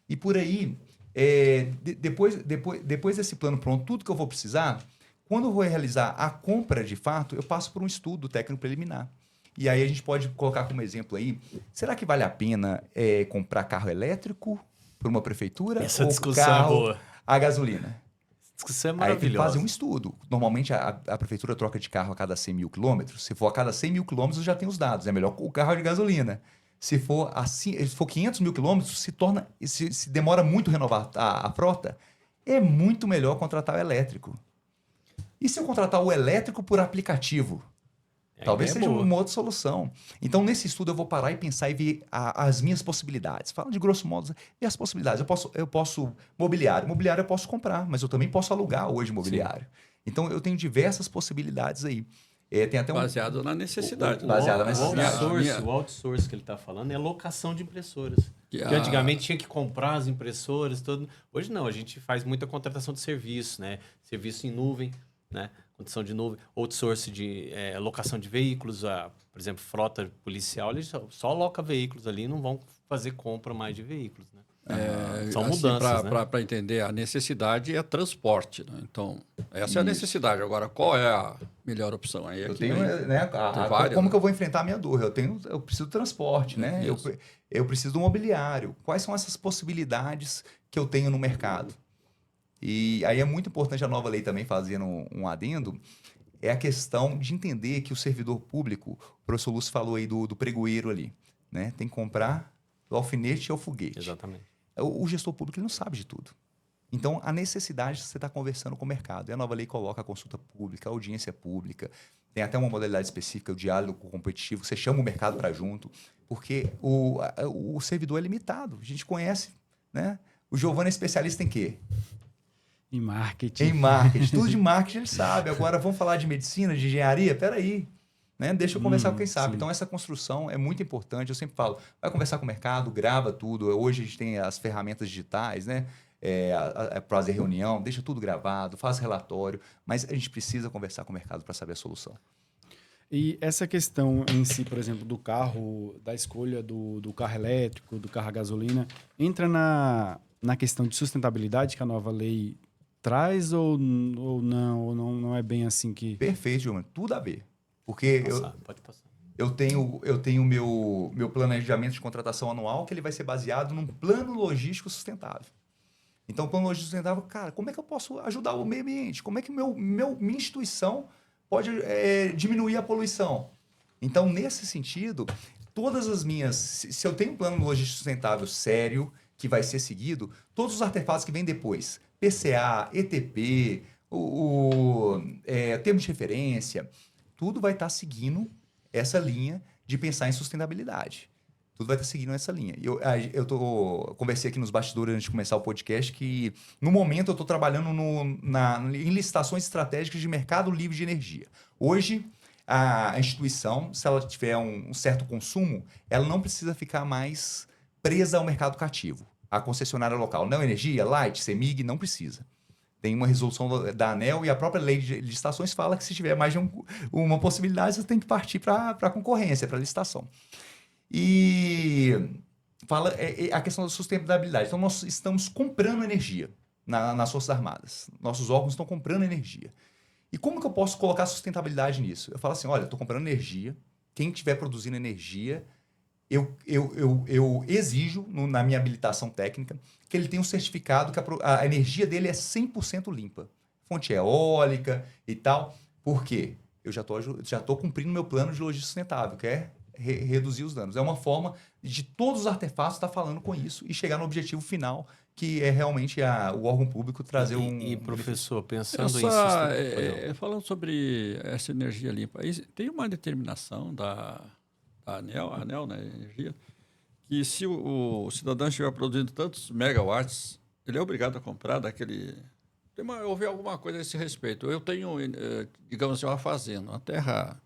[SPEAKER 4] E por aí, depois desse plano pronto, tudo que eu vou precisar, quando eu vou realizar a compra de fato, eu passo por um estudo técnico preliminar. E aí a gente pode colocar como exemplo aí, será que vale a pena comprar carro elétrico por uma prefeitura?
[SPEAKER 2] Essa
[SPEAKER 4] ou
[SPEAKER 2] discussão
[SPEAKER 4] carro
[SPEAKER 2] é boa.
[SPEAKER 4] a gasolina?
[SPEAKER 2] A discussão é
[SPEAKER 4] Aí tem que
[SPEAKER 2] maravilhosa.
[SPEAKER 4] fazer um estudo. Normalmente a prefeitura troca de carro a cada 100 mil quilômetros. Se for a cada 100 mil quilômetros, já tem os dados. É melhor o carro de gasolina. Se for 500 mil quilômetros, se demora muito renovar a frota, é muito melhor contratar o elétrico. E se eu contratar o elétrico por aplicativo? Talvez seja uma outra solução. Então, nesse estudo, eu vou parar e pensar e ver as minhas possibilidades. Fala de grosso modo, ver as possibilidades. Eu posso mobiliário. Mobiliário eu posso comprar, mas eu também posso alugar hoje mobiliário. Sim. Então, eu tenho diversas possibilidades aí. Tem até
[SPEAKER 3] baseado na necessidade.
[SPEAKER 4] Baseado na necessidade.
[SPEAKER 2] O outsource que ele está falando é locação de impressoras. Que antigamente tinha que comprar as impressoras. Hoje não, a gente faz muita contratação de serviço, né? Serviço em nuvem, né? Condição de nuvem, outsource de locação de veículos, por exemplo, frota policial, eles só aloca veículos ali e não vão fazer compra mais de veículos, né? São mudanças, né?
[SPEAKER 3] Para entender, a necessidade é transporte, né? Então, essa é a necessidade. Agora, qual é a melhor opção? Aí
[SPEAKER 4] eu tenho, né, como que eu vou enfrentar a minha dor? Eu preciso de transporte, né? Eu preciso do mobiliário. Quais são essas possibilidades que eu tenho no mercado? E aí é muito importante a nova lei também, fazendo um adendo, é a questão de entender que o servidor público, o professor Lúcio falou aí do pregoeiro ali, né? Tem que comprar do alfinete ao foguete.
[SPEAKER 2] Exatamente.
[SPEAKER 4] O gestor público ele não sabe de tudo. Então, a necessidade de você estar conversando com o mercado. E a nova lei coloca a consulta pública, a audiência pública, tem até uma modalidade específica, o diálogo competitivo, que você chama o mercado para junto, porque o servidor é limitado. A gente conhece, né? O Giovanni é especialista em quê?
[SPEAKER 1] Em marketing.
[SPEAKER 4] Em marketing. Tudo de marketing ele sabe. Agora vamos falar de medicina, de engenharia? Peraí. Né? Deixa eu conversar com quem sabe.
[SPEAKER 1] Sim.
[SPEAKER 4] Então, essa construção é muito importante. Eu sempre falo, vai conversar com o mercado, grava tudo. Hoje a gente tem as ferramentas digitais, né? Para fazer reunião, deixa tudo gravado, faz relatório. Mas a gente precisa conversar com o mercado para saber a solução.
[SPEAKER 1] E essa questão em si, por exemplo, do carro, da escolha do carro elétrico, do carro a gasolina, entra na questão de sustentabilidade que a nova lei traz ou não é bem assim que...
[SPEAKER 4] Perfeito, Giovanni. Tudo a ver. Porque
[SPEAKER 2] Pode passar.
[SPEAKER 4] eu tenho meu planejamento de contratação anual que ele vai ser baseado num plano logístico sustentável. Então, o plano logístico sustentável, cara, como é que eu posso ajudar o meio ambiente? Como é que minha instituição pode diminuir a poluição? Então, nesse sentido, todas as minhas... Se eu tenho um plano logístico sustentável sério, que vai ser seguido, todos os artefatos que vêm depois, PCA, ETP, termo de referência, tudo vai estar seguindo essa linha de pensar em sustentabilidade. Tudo vai estar seguindo essa linha. Conversei aqui nos bastidores antes de começar o podcast que, no momento, eu estou trabalhando em licitações estratégicas de mercado livre de energia. Hoje, a instituição, se ela tiver um certo consumo, ela não precisa ficar mais presa ao mercado cativo. A concessionária local, Neo Energia, Light, CEMIG, não precisa. Tem uma resolução da ANEEL e a própria lei de licitações fala que se tiver mais de uma possibilidade, você tem que partir para a concorrência, para a licitação. E fala a questão da sustentabilidade. Então, nós estamos comprando energia nas Forças Armadas. Nossos órgãos estão comprando energia. E como que eu posso colocar sustentabilidade nisso? Eu falo assim, olha, estou comprando energia. Quem estiver produzindo energia, eu exijo, na minha habilitação técnica, que ele tenha um certificado que a energia dele é 100% limpa. Fonte eólica e tal. Por quê? Eu já estou cumprindo meu plano de logística sustentável, que é reduzir os danos. É uma forma de todos os artefatos estar falando com isso e chegar no objetivo final, que é realmente o órgão público trazer
[SPEAKER 2] professor, pensando em...
[SPEAKER 3] falando sobre essa energia limpa, tem uma determinação da ANEEL, né, energia, que se o cidadão estiver produzindo tantos megawatts, ele é obrigado a comprar daquele... Houve alguma coisa a esse respeito. Eu tenho, digamos assim, uma fazenda, uma terra...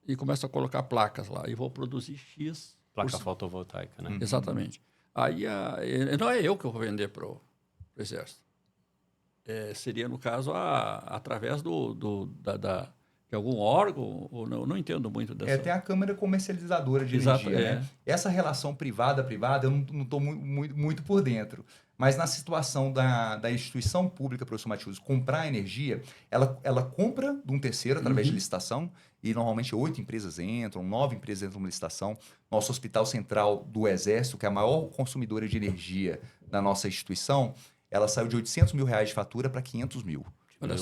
[SPEAKER 3] e começo a colocar placas lá e vou produzir X...
[SPEAKER 2] Placa fotovoltaica, né?
[SPEAKER 3] Exatamente. Aí, não é eu que vou vender para o Exército. Seria, no caso, através de algum órgão, ou não entendo muito dessa...
[SPEAKER 4] Tem a Câmara Comercializadora de Energia, né? Essa relação privada-privada, eu não estou muito por dentro. Mas na situação da instituição pública, professor Matius, comprar energia, ela compra de um terceiro através de licitação, e normalmente 8 empresas entram, 9 empresas entram na licitação. Nosso Hospital Central do Exército, que é a maior consumidora de energia da nossa instituição, ela saiu de R$800 mil de fatura para 500 mil.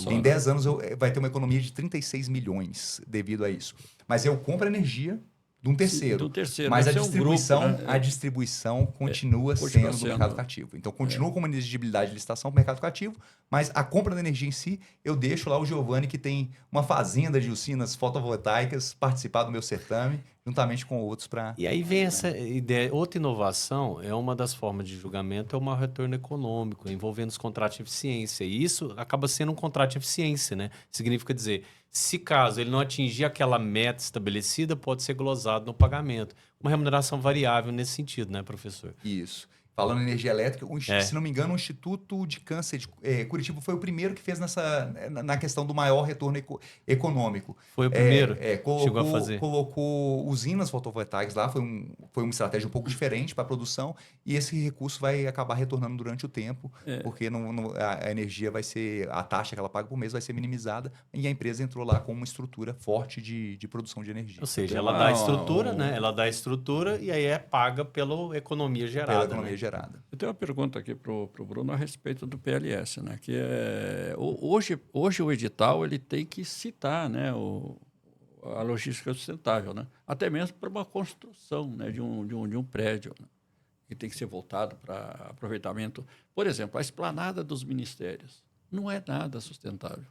[SPEAKER 4] Em 10 anos vai ter uma economia de 36 milhões devido a isso. Mas eu compro energia de um terceiro. Mas a distribuição,
[SPEAKER 3] grupo, né?
[SPEAKER 4] a distribuição continua sendo do mercado cativo. Então, continua com uma exigibilidade de licitação para o mercado cativo, mas a compra da energia em si, eu deixo lá o Giovanni, que tem uma fazenda de usinas fotovoltaicas, participar do meu certame, juntamente com outros para...
[SPEAKER 2] E aí vem essa ideia, outra inovação, uma das formas de julgamento, é o maior retorno econômico, envolvendo os contratos de eficiência. E isso acaba sendo um contrato de eficiência, né? Significa dizer, se caso ele não atingir aquela meta estabelecida, pode ser glosado no pagamento. Uma remuneração variável nesse sentido, né, professor?
[SPEAKER 4] Isso. Falando em energia elétrica, se não me engano, o Instituto de Câncer de Curitiba foi o primeiro que fez na questão do maior retorno econômico.
[SPEAKER 2] Foi o primeiro? Chegou a fazer.
[SPEAKER 4] Colocou usinas fotovoltaicas lá, foi uma estratégia um pouco diferente para a produção, e esse recurso vai acabar retornando durante o tempo, porque a energia vai ser, a taxa que ela paga por mês vai ser minimizada, e a empresa entrou lá com uma estrutura forte de produção de energia.
[SPEAKER 2] Ou seja, ela dá a estrutura, né? Ela dá a estrutura e aí é paga pela economia gerada.
[SPEAKER 4] Pela economia
[SPEAKER 2] gerada.
[SPEAKER 3] Eu tenho uma pergunta aqui para o Bruno a respeito do PLS, né? Que hoje o edital ele tem que citar, né, a logística sustentável, né? Até mesmo para uma construção, né, de um prédio, né, que tem que ser voltado para aproveitamento. Por exemplo, a esplanada dos ministérios não é nada sustentável.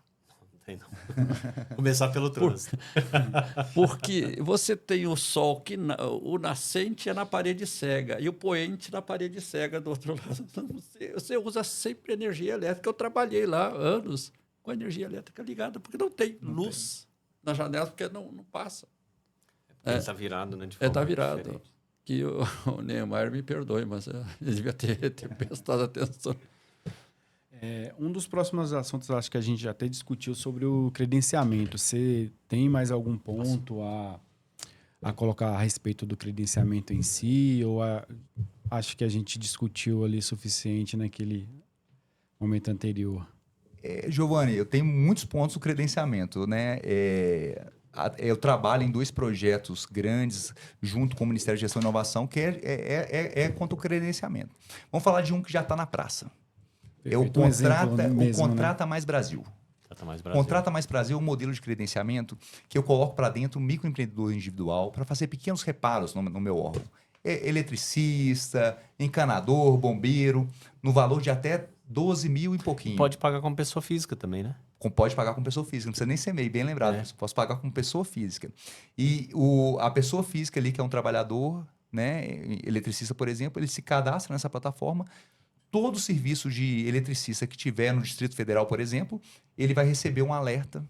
[SPEAKER 2] Tem não. Começar pelo trânsito.
[SPEAKER 3] Porque você tem o sol que o nascente é na parede cega e o poente na parede cega do outro lado. Você usa sempre energia elétrica. Eu trabalhei lá anos com energia elétrica ligada, porque não tem luz na janela, porque não passa.
[SPEAKER 2] Está virado, né?
[SPEAKER 3] Está virado. Diferente. Que o Neymar me perdoe, mas ele devia ter prestado atenção.
[SPEAKER 1] Um dos próximos assuntos, acho que a gente já até discutiu sobre o credenciamento. Você tem mais algum ponto a colocar a respeito do credenciamento em si? Ou acho que a gente discutiu ali suficiente naquele momento anterior?
[SPEAKER 4] Giovanni, eu tenho muitos pontos do credenciamento, né? Eu trabalho em 2 projetos grandes junto com o Ministério de Gestão e Inovação, que é quanto ao credenciamento. Vamos falar de um que já está na praça. É o Contrata Mais Brasil. Contrata Mais Brasil é um modelo de credenciamento que eu coloco para dentro um microempreendedor individual para fazer pequenos reparos no meu órgão. Eletricista, encanador, bombeiro, no valor de até 12 mil e pouquinho.
[SPEAKER 2] Pode pagar como pessoa física também, né?
[SPEAKER 4] Pode pagar com pessoa física, não precisa nem ser MEI, bem lembrado. Posso pagar com pessoa física. E a pessoa física ali, que é um trabalhador, né, eletricista, por exemplo, ele se cadastra nessa plataforma. Todo serviço de eletricista que tiver no Distrito Federal, por exemplo, ele vai receber um alerta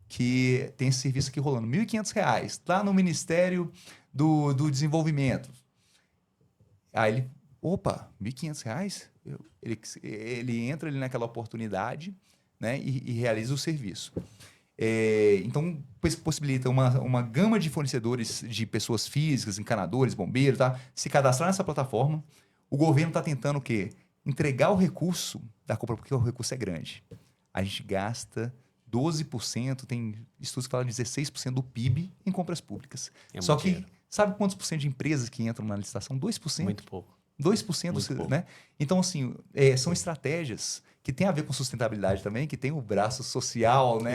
[SPEAKER 4] que tem esse serviço aqui rolando. R$ 1.500 lá no Ministério do Desenvolvimento. Aí ele, opa, R$ 1.500? Ele entra ali naquela oportunidade, né, e realiza o serviço. Então, possibilita uma gama de fornecedores, de pessoas físicas, encanadores, bombeiros, tá? Se cadastrar nessa plataforma. O governo está tentando o quê? Entregar o recurso da compra, porque o recurso é grande. A gente gasta 12%, tem estudos que falam de 16% do PIB em compras públicas. Só que, dinheiro. Sabe quantos por cento de empresas que entram na licitação? 2%.
[SPEAKER 2] Muito pouco.
[SPEAKER 4] 2%,
[SPEAKER 2] Muito
[SPEAKER 4] né? Então, assim, são estratégias que têm a ver com sustentabilidade também, que tem o braço social, né?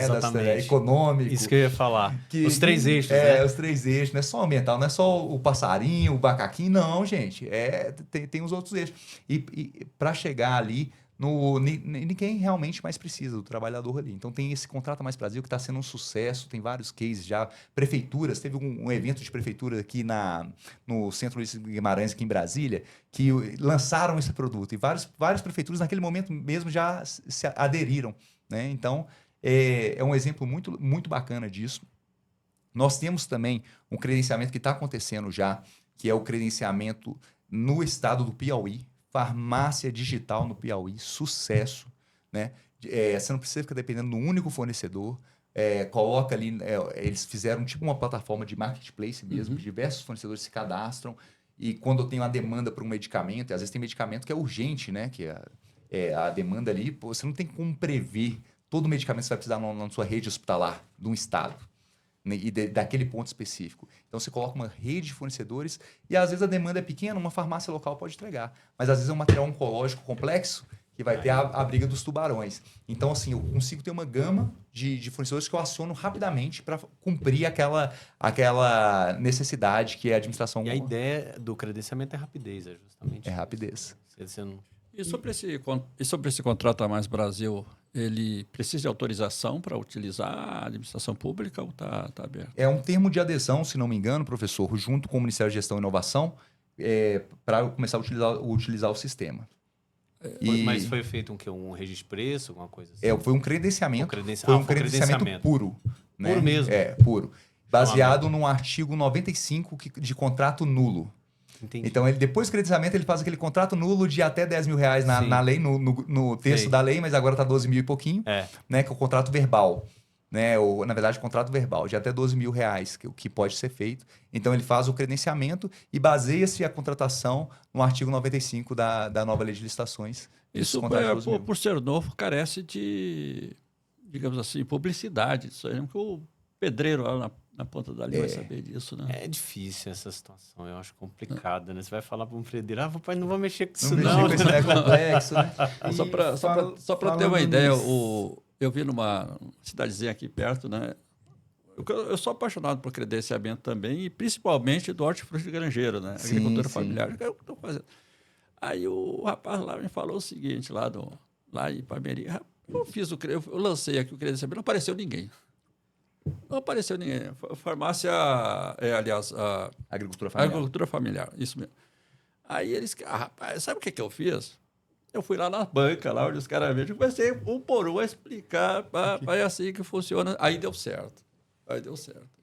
[SPEAKER 4] Econômico.
[SPEAKER 2] Isso que eu ia falar. Os 3 eixos, né?
[SPEAKER 4] Os 3 eixos. Não é só ambiental, não é só o passarinho, o bacaquinho. Não, gente. Tem os outros eixos. E para chegar ali, ninguém realmente mais precisa do trabalhador ali. Então, tem esse Contrata Mais Brasil que está sendo um sucesso. Tem vários cases já. Prefeituras. Teve um evento de prefeitura aqui no Centro Luiz Guimarães, aqui em Brasília, que lançaram esse produto. E várias prefeituras, naquele momento mesmo, já se aderiram, né? Então, é um exemplo muito, muito bacana disso. Nós temos também um credenciamento que está acontecendo já, que é o credenciamento no estado do Piauí. Farmácia digital no Piauí, sucesso, né? Você não precisa ficar dependendo de um único fornecedor. Coloca ali, eles fizeram tipo uma plataforma de marketplace mesmo, diversos fornecedores se cadastram e quando eu tenho uma demanda para um medicamento, e às vezes tem medicamento que é urgente, né? Que a demanda ali, você não tem como prever todo o medicamento que você vai precisar na sua rede hospitalar de um estado. E daquele ponto específico. Então, você coloca uma rede de fornecedores e, às vezes, a demanda é pequena, uma farmácia local pode entregar. Mas, às vezes, é um material oncológico complexo que vai ter a briga dos tubarões. Então, assim, eu consigo ter uma gama de fornecedores que eu aciono rapidamente para cumprir aquela necessidade que é a administração...
[SPEAKER 2] E a ideia do credenciamento é rapidez, justamente.
[SPEAKER 4] É rapidez.
[SPEAKER 2] Você não...
[SPEAKER 3] E sobre esse Contrata Mais Brasil, ele precisa de autorização para utilizar a administração pública ou está aberto?
[SPEAKER 4] É um termo de adesão, se não me engano, professor, junto com o Ministério de Gestão e Inovação, para começar a utilizar o sistema.
[SPEAKER 2] Mas foi feito um registro de preço, alguma coisa assim?
[SPEAKER 4] Foi um credenciamento. Foi um credenciamento puro. Né?
[SPEAKER 2] Puro mesmo?
[SPEAKER 4] Puro. Baseado no artigo 95 de contrato nulo.
[SPEAKER 2] Entendi.
[SPEAKER 4] Então, depois do credenciamento, ele faz aquele contrato nulo de até R$10 mil na lei, no texto da lei, mas agora está 12 mil e pouquinho, né, que é o contrato verbal. Né, ou, na verdade, contrato verbal, de até R$12 mil, que pode ser feito. Então, ele faz o credenciamento e baseia-se a contratação no artigo 95 da nova lei de licitações.
[SPEAKER 3] Isso, por ser novo, carece de, digamos assim, publicidade. Isso aí, porque o pedreiro lá na ponta da linha vai saber disso, né?
[SPEAKER 2] É difícil essa situação, eu acho complicada, né? Você vai falar para um pedreiro, papai, não vou mexer com isso
[SPEAKER 4] não. Isso é complexo, né?
[SPEAKER 3] Só para ter uma ideia, eu vi numa cidadezinha aqui perto, né? Eu sou apaixonado por credenciamento também, e principalmente do hortifruti granjeiro, né? Agricultura familiar. Eu estou fazendo. Aí o rapaz lá me falou o seguinte, lá em Palmeirinha, Eu lancei aqui o credenciamento, não apareceu ninguém. Não apareceu ninguém. Farmácia, aliás, a
[SPEAKER 4] Agricultura familiar.
[SPEAKER 3] agricultura familiar, isso mesmo. Aí eles, rapaz, sabe o que eu fiz? Eu fui lá na banca, lá onde os caras vêm, comecei um por um a explicar, é assim que funciona. Aí deu certo.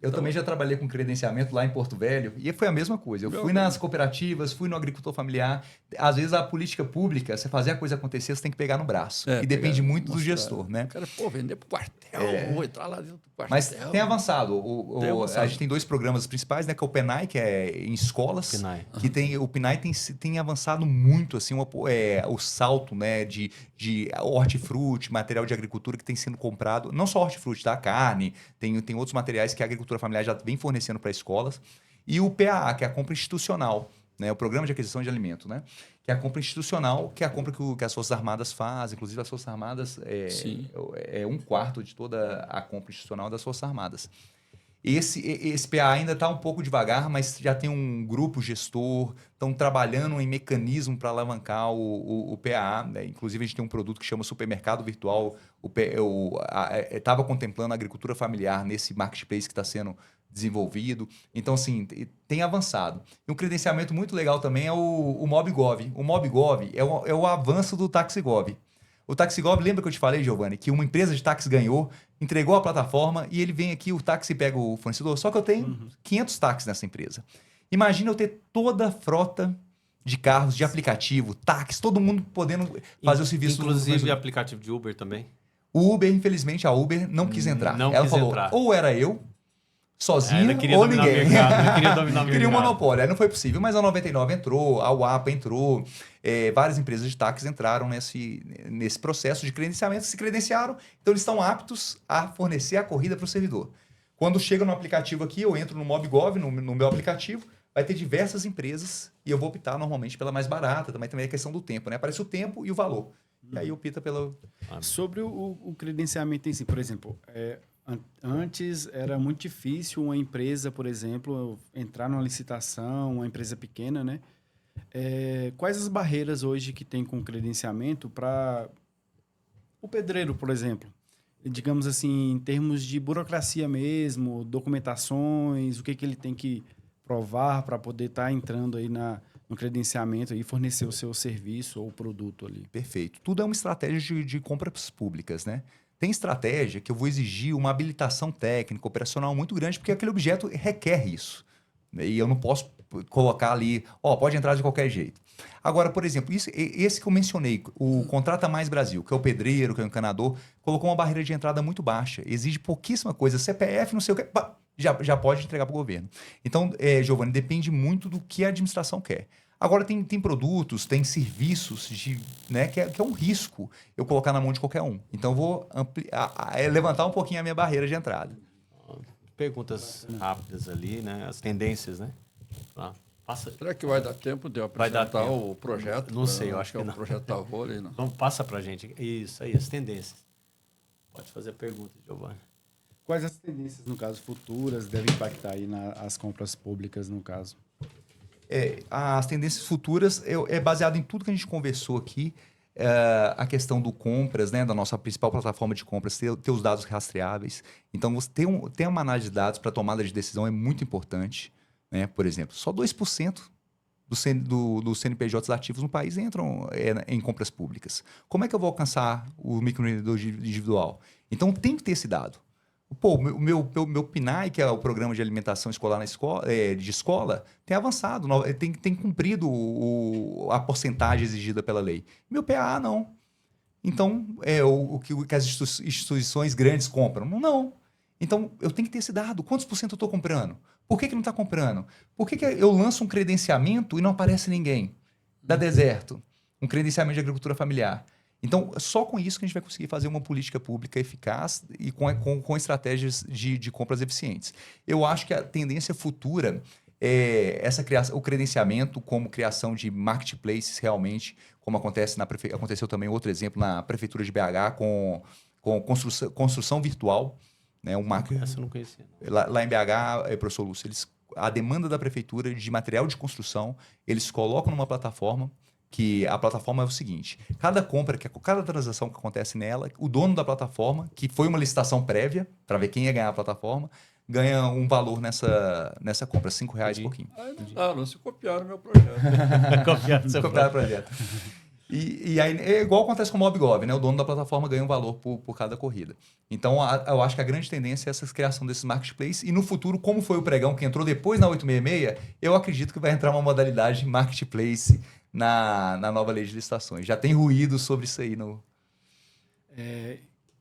[SPEAKER 4] Eu também já trabalhei com credenciamento lá em Porto Velho e foi a mesma coisa. Eu fui nas cooperativas, fui no agricultor familiar. Às vezes a política pública, você fazer a coisa acontecer, você tem que pegar no braço. E depende muito do gestor, né?
[SPEAKER 3] O cara, vender pro quartel, vou entrar lá dentro do quartel.
[SPEAKER 4] Mas tem avançado. A gente tem 2 programas principais, né? Que é o PNAE, que é em escolas.
[SPEAKER 2] PNAE.
[SPEAKER 4] Que tem, o PNAE tem avançado muito, assim, o salto, né? De hortifruti, material de agricultura que tem sendo comprado. Não só hortifruti, tá? Carne, tem outros materiais que a agricultura familiar já vem fornecendo para escolas. E o PAA, que é a compra institucional, né? O Programa de Aquisição de Alimento, né? Que é a compra institucional, que é a compra que as Forças Armadas fazem. Inclusive, as Forças Armadas é 1/4 de toda a compra institucional das Forças Armadas. Esse PA ainda está um pouco devagar, mas já tem um grupo gestor, estão trabalhando em mecanismo para alavancar o PA. Né? Inclusive, a gente tem um produto que chama Supermercado Virtual. Estava contemplando a agricultura familiar nesse marketplace que está sendo desenvolvido. Então, assim, tem avançado. E um credenciamento muito legal também é o MobGov. O MobGov é o avanço do TaxiGov. O TaxiGov, lembra que eu te falei, Giovanni, que uma empresa de táxi ganhou, entregou a plataforma e ele vem aqui, o táxi pega o fornecedor. Só que eu tenho 500 táxis nessa empresa. Imagina eu ter toda a frota de carros, de aplicativo, táxi, todo mundo podendo fazer o serviço.
[SPEAKER 2] Inclusive aplicativo de Uber também.
[SPEAKER 4] O Uber, infelizmente, a Uber não quis entrar.
[SPEAKER 2] Não
[SPEAKER 4] Ela
[SPEAKER 2] quis
[SPEAKER 4] falou,
[SPEAKER 2] entrar.
[SPEAKER 4] ou era eu, sozinha,
[SPEAKER 2] queria
[SPEAKER 4] ou
[SPEAKER 2] dominar
[SPEAKER 4] ninguém.
[SPEAKER 2] o mercado, queria dominar o
[SPEAKER 4] Queria um
[SPEAKER 2] mercado.
[SPEAKER 4] monopólio. Aí não foi possível, mas a 99 entrou, a UAPA entrou, várias empresas de táxi entraram nesse processo de credenciamento, se credenciaram, então eles estão aptos a fornecer a corrida para o servidor. Quando chega no aplicativo aqui, eu entro no MobGov, no meu aplicativo, vai ter diversas empresas e eu vou optar normalmente pela mais barata, também é a questão do tempo, né? Aparece o tempo e o valor. E aí opta pelo...
[SPEAKER 1] Sobre o credenciamento em si, por exemplo, antes era muito difícil uma empresa, por exemplo, entrar numa licitação, uma empresa pequena, né? Quais as barreiras hoje que tem com credenciamento para o pedreiro, por exemplo? Digamos assim, em termos de burocracia mesmo, documentações, o que ele tem que provar para poder estar entrando aí no credenciamento e fornecer o seu serviço ou produto ali.
[SPEAKER 4] Perfeito. Tudo é uma estratégia de compras públicas, né? Tem estratégia que eu vou exigir uma habilitação técnica, operacional muito grande, porque aquele objeto requer isso. E eu não posso colocar ali, pode entrar de qualquer jeito. Agora, por exemplo, esse que eu mencionei, o Contrata Mais Brasil, que é o pedreiro, que é o encanador, colocou uma barreira de entrada muito baixa. Exige pouquíssima coisa, CPF, não sei o que, já pode entregar para o governo. Então, Giovanni, depende muito do que a administração quer. Agora, tem produtos, tem serviços né, que é um risco eu colocar na mão de qualquer um. Então, eu vou levantar um pouquinho a minha barreira de entrada.
[SPEAKER 2] Perguntas rápidas ali, né? As tendências, né? Passa.
[SPEAKER 3] Será que vai dar tempo de eu
[SPEAKER 2] Vai dar
[SPEAKER 3] apresentar
[SPEAKER 2] tempo.
[SPEAKER 3] o projeto?
[SPEAKER 2] Não sei, eu acho que
[SPEAKER 3] é
[SPEAKER 2] não.
[SPEAKER 3] o projeto da Vôlei, não.
[SPEAKER 2] Então, passa pra gente. Isso aí, as tendências. Pode fazer a pergunta, Giovanni.
[SPEAKER 1] Quais as tendências, no caso, futuras devem impactar aí as compras públicas, no caso?
[SPEAKER 4] As tendências futuras é baseado em tudo que a gente conversou aqui. A questão do compras, né, da nossa principal plataforma de compras, ter os dados rastreáveis. Então, você ter uma análise de dados para tomada de decisão é muito importante. Né? Por exemplo, só 2% dos CNPJs ativos no país entram em compras públicas. Como é que eu vou alcançar o microempreendedor individual? Então, tem que ter esse dado. O meu PNAE, que é o Programa de Alimentação Escolar de escola, tem avançado, tem cumprido a porcentagem exigida pela lei. Meu PAA, não. Então, o que as instituições grandes compram? Não. Então, eu tenho que ter esse dado. Quantos por cento eu estou comprando? Por que não está comprando? Por que eu lanço um credenciamento e não aparece ninguém? Dá deserto. Um credenciamento de agricultura familiar. Então, só com isso que a gente vai conseguir fazer uma política pública eficaz e com estratégias de compras eficientes. Eu acho que a tendência futura é o credenciamento como criação de marketplaces realmente, como aconteceu também outro exemplo na Prefeitura de BH com construção virtual. Né,
[SPEAKER 2] Essa eu não conhecia.
[SPEAKER 4] Lá em BH, professor Lúcio, a demanda da Prefeitura de material de construção, eles colocam numa plataforma que a plataforma é o seguinte: cada transação que acontece nela, o dono da plataforma, que foi uma licitação prévia para ver quem ia ganhar a plataforma, ganha um valor nessa compra, R$5 por quinho.
[SPEAKER 3] Não se copiaram meu projeto.
[SPEAKER 4] Copiaram o projeto. E aí é igual acontece com o MobGov, né? O dono da plataforma ganha um valor por cada corrida. Então, eu acho que a grande tendência é essa criação desses marketplaces. E no futuro, como foi o pregão que entrou depois na 866, eu acredito que vai entrar uma modalidade marketplace na nova lei de licitações. Já tem ruído sobre isso aí.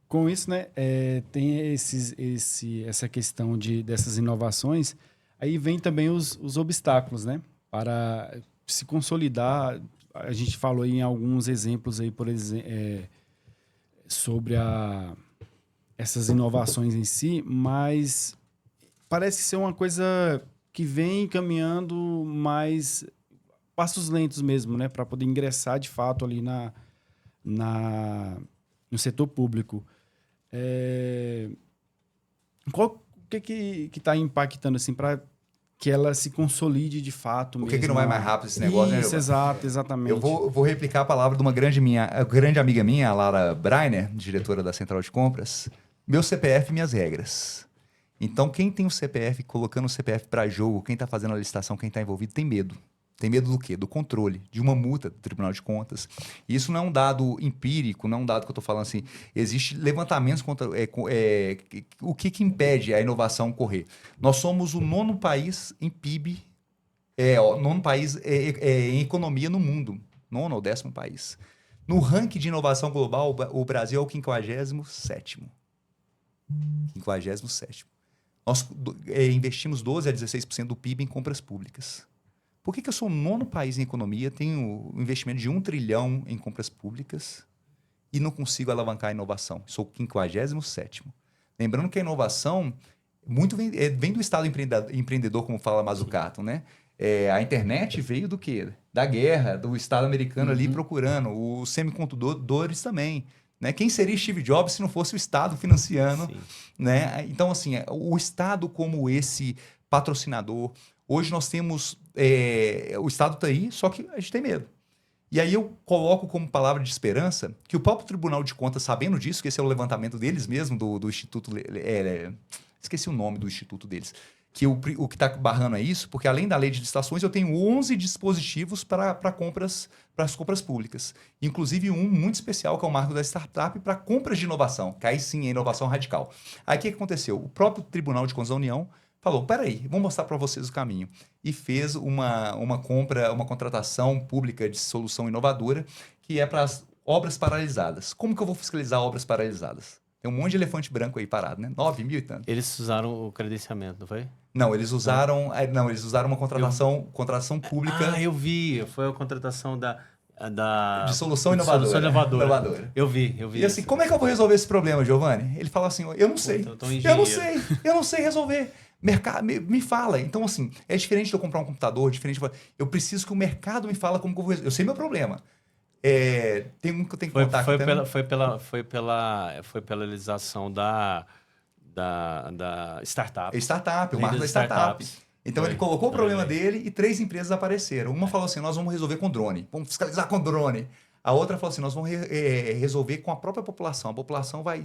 [SPEAKER 1] Com isso, né, tem essa questão dessas inovações. Aí vem também os obstáculos, né? Para se consolidar. A gente falou aí em alguns exemplos aí, por exemplo, sobre essas inovações em si, mas parece ser uma coisa que vem caminhando mais passos lentos mesmo, né, para poder ingressar de fato ali no setor público. O que está impactando assim para que ela se consolide de fato mesmo?
[SPEAKER 4] Por que não vai mais rápido esse negócio?
[SPEAKER 1] Isso,
[SPEAKER 4] né?
[SPEAKER 1] exato, exatamente.
[SPEAKER 4] Eu vou replicar a palavra de uma grande amiga minha, a Lara Breiner, diretora da Central de Compras. Meu CPF, minhas regras. Então, quem tem o CPF, colocando o CPF para jogo, quem está fazendo a licitação, quem está envolvido, tem medo. Tem medo do quê? Do controle, de uma multa do Tribunal de Contas. E isso não é um dado empírico, não é um dado que eu estou falando assim. Existem levantamentos contra o que impede a inovação correr. Nós somos o 9º país em PIB, o 9º país em economia no mundo. 9º ou 10º país. No ranking de inovação global, o Brasil é o 57º. 57º. Nós investimos 12% a 16% do PIB em compras públicas. Por que eu sou o 9º país em economia, tenho um investimento de 1 trilhão em compras públicas e não consigo alavancar a inovação? Sou o 57º. Lembrando que a inovação muito vem do Estado empreendedor, como fala Mazzucato, né? A internet veio do quê? Da guerra, do Estado americano ali procurando. Os semicondutores também. Né? Quem seria Steve Jobs se não fosse o Estado financiando? Né? Então, assim, o Estado como esse patrocinador. Hoje nós temos... o Estado está aí, só que a gente tem medo. E aí eu coloco como palavra de esperança que o próprio Tribunal de Contas, sabendo disso, que esse é o levantamento deles mesmo, do Instituto... esqueci o nome do instituto deles. Que o que está barrando é isso, porque além da lei de licitações, eu tenho 11 dispositivos para as compras públicas. Inclusive um muito especial, que é o marco da startup, para compras de inovação, que aí sim é inovação radical. Aí o que aconteceu? O próprio Tribunal de Contas da União falou, peraí, vou mostrar para vocês o caminho. E fez uma contratação pública de solução inovadora, que é para as obras paralisadas. Como que eu vou fiscalizar obras paralisadas? Tem um monte de elefante branco aí parado, né? 9 mil e tanto.
[SPEAKER 2] Eles usaram o credenciamento, não foi?
[SPEAKER 4] Não, eles usaram uma contratação pública.
[SPEAKER 2] Ah, eu vi. Foi a contratação
[SPEAKER 4] de solução inovadora.
[SPEAKER 2] Eu vi.
[SPEAKER 4] E assim, como é que eu vou resolver esse problema, Giovanni? Ele fala assim, eu não sei. Eu não sei resolver. Mercado, me fala. Então, assim, é diferente de eu comprar um computador, eu preciso que o mercado me fala como que eu vou resolver. Eu sei meu problema. Tem um que eu tenho que contar.
[SPEAKER 2] Foi pela realização da startup.
[SPEAKER 4] O marco da startup. Então ele colocou o problema dele e 3 empresas apareceram. Uma falou assim, nós vamos resolver com drone. Vamos fiscalizar com drone. A outra falou assim, nós vamos resolver com a própria população. A população vai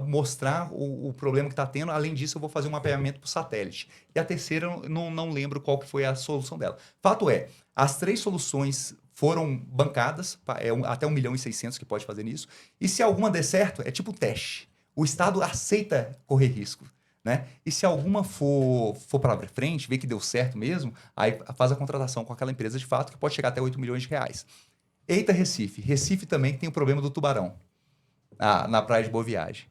[SPEAKER 4] mostrar o problema que está tendo. Além disso, eu vou fazer um mapeamento por satélite. E a terceira, não lembro qual que foi a solução dela. Fato é, as 3 soluções foram bancadas, até 1.600.000 que pode fazer nisso. E se alguma der certo, é tipo teste. O Estado aceita correr risco. Né? E se alguma for para frente, ver que deu certo mesmo, aí faz a contratação com aquela empresa de fato, que pode chegar até 8 milhões de reais. Eita, Recife. Recife também tem o problema do tubarão, na praia de Boa Viagem.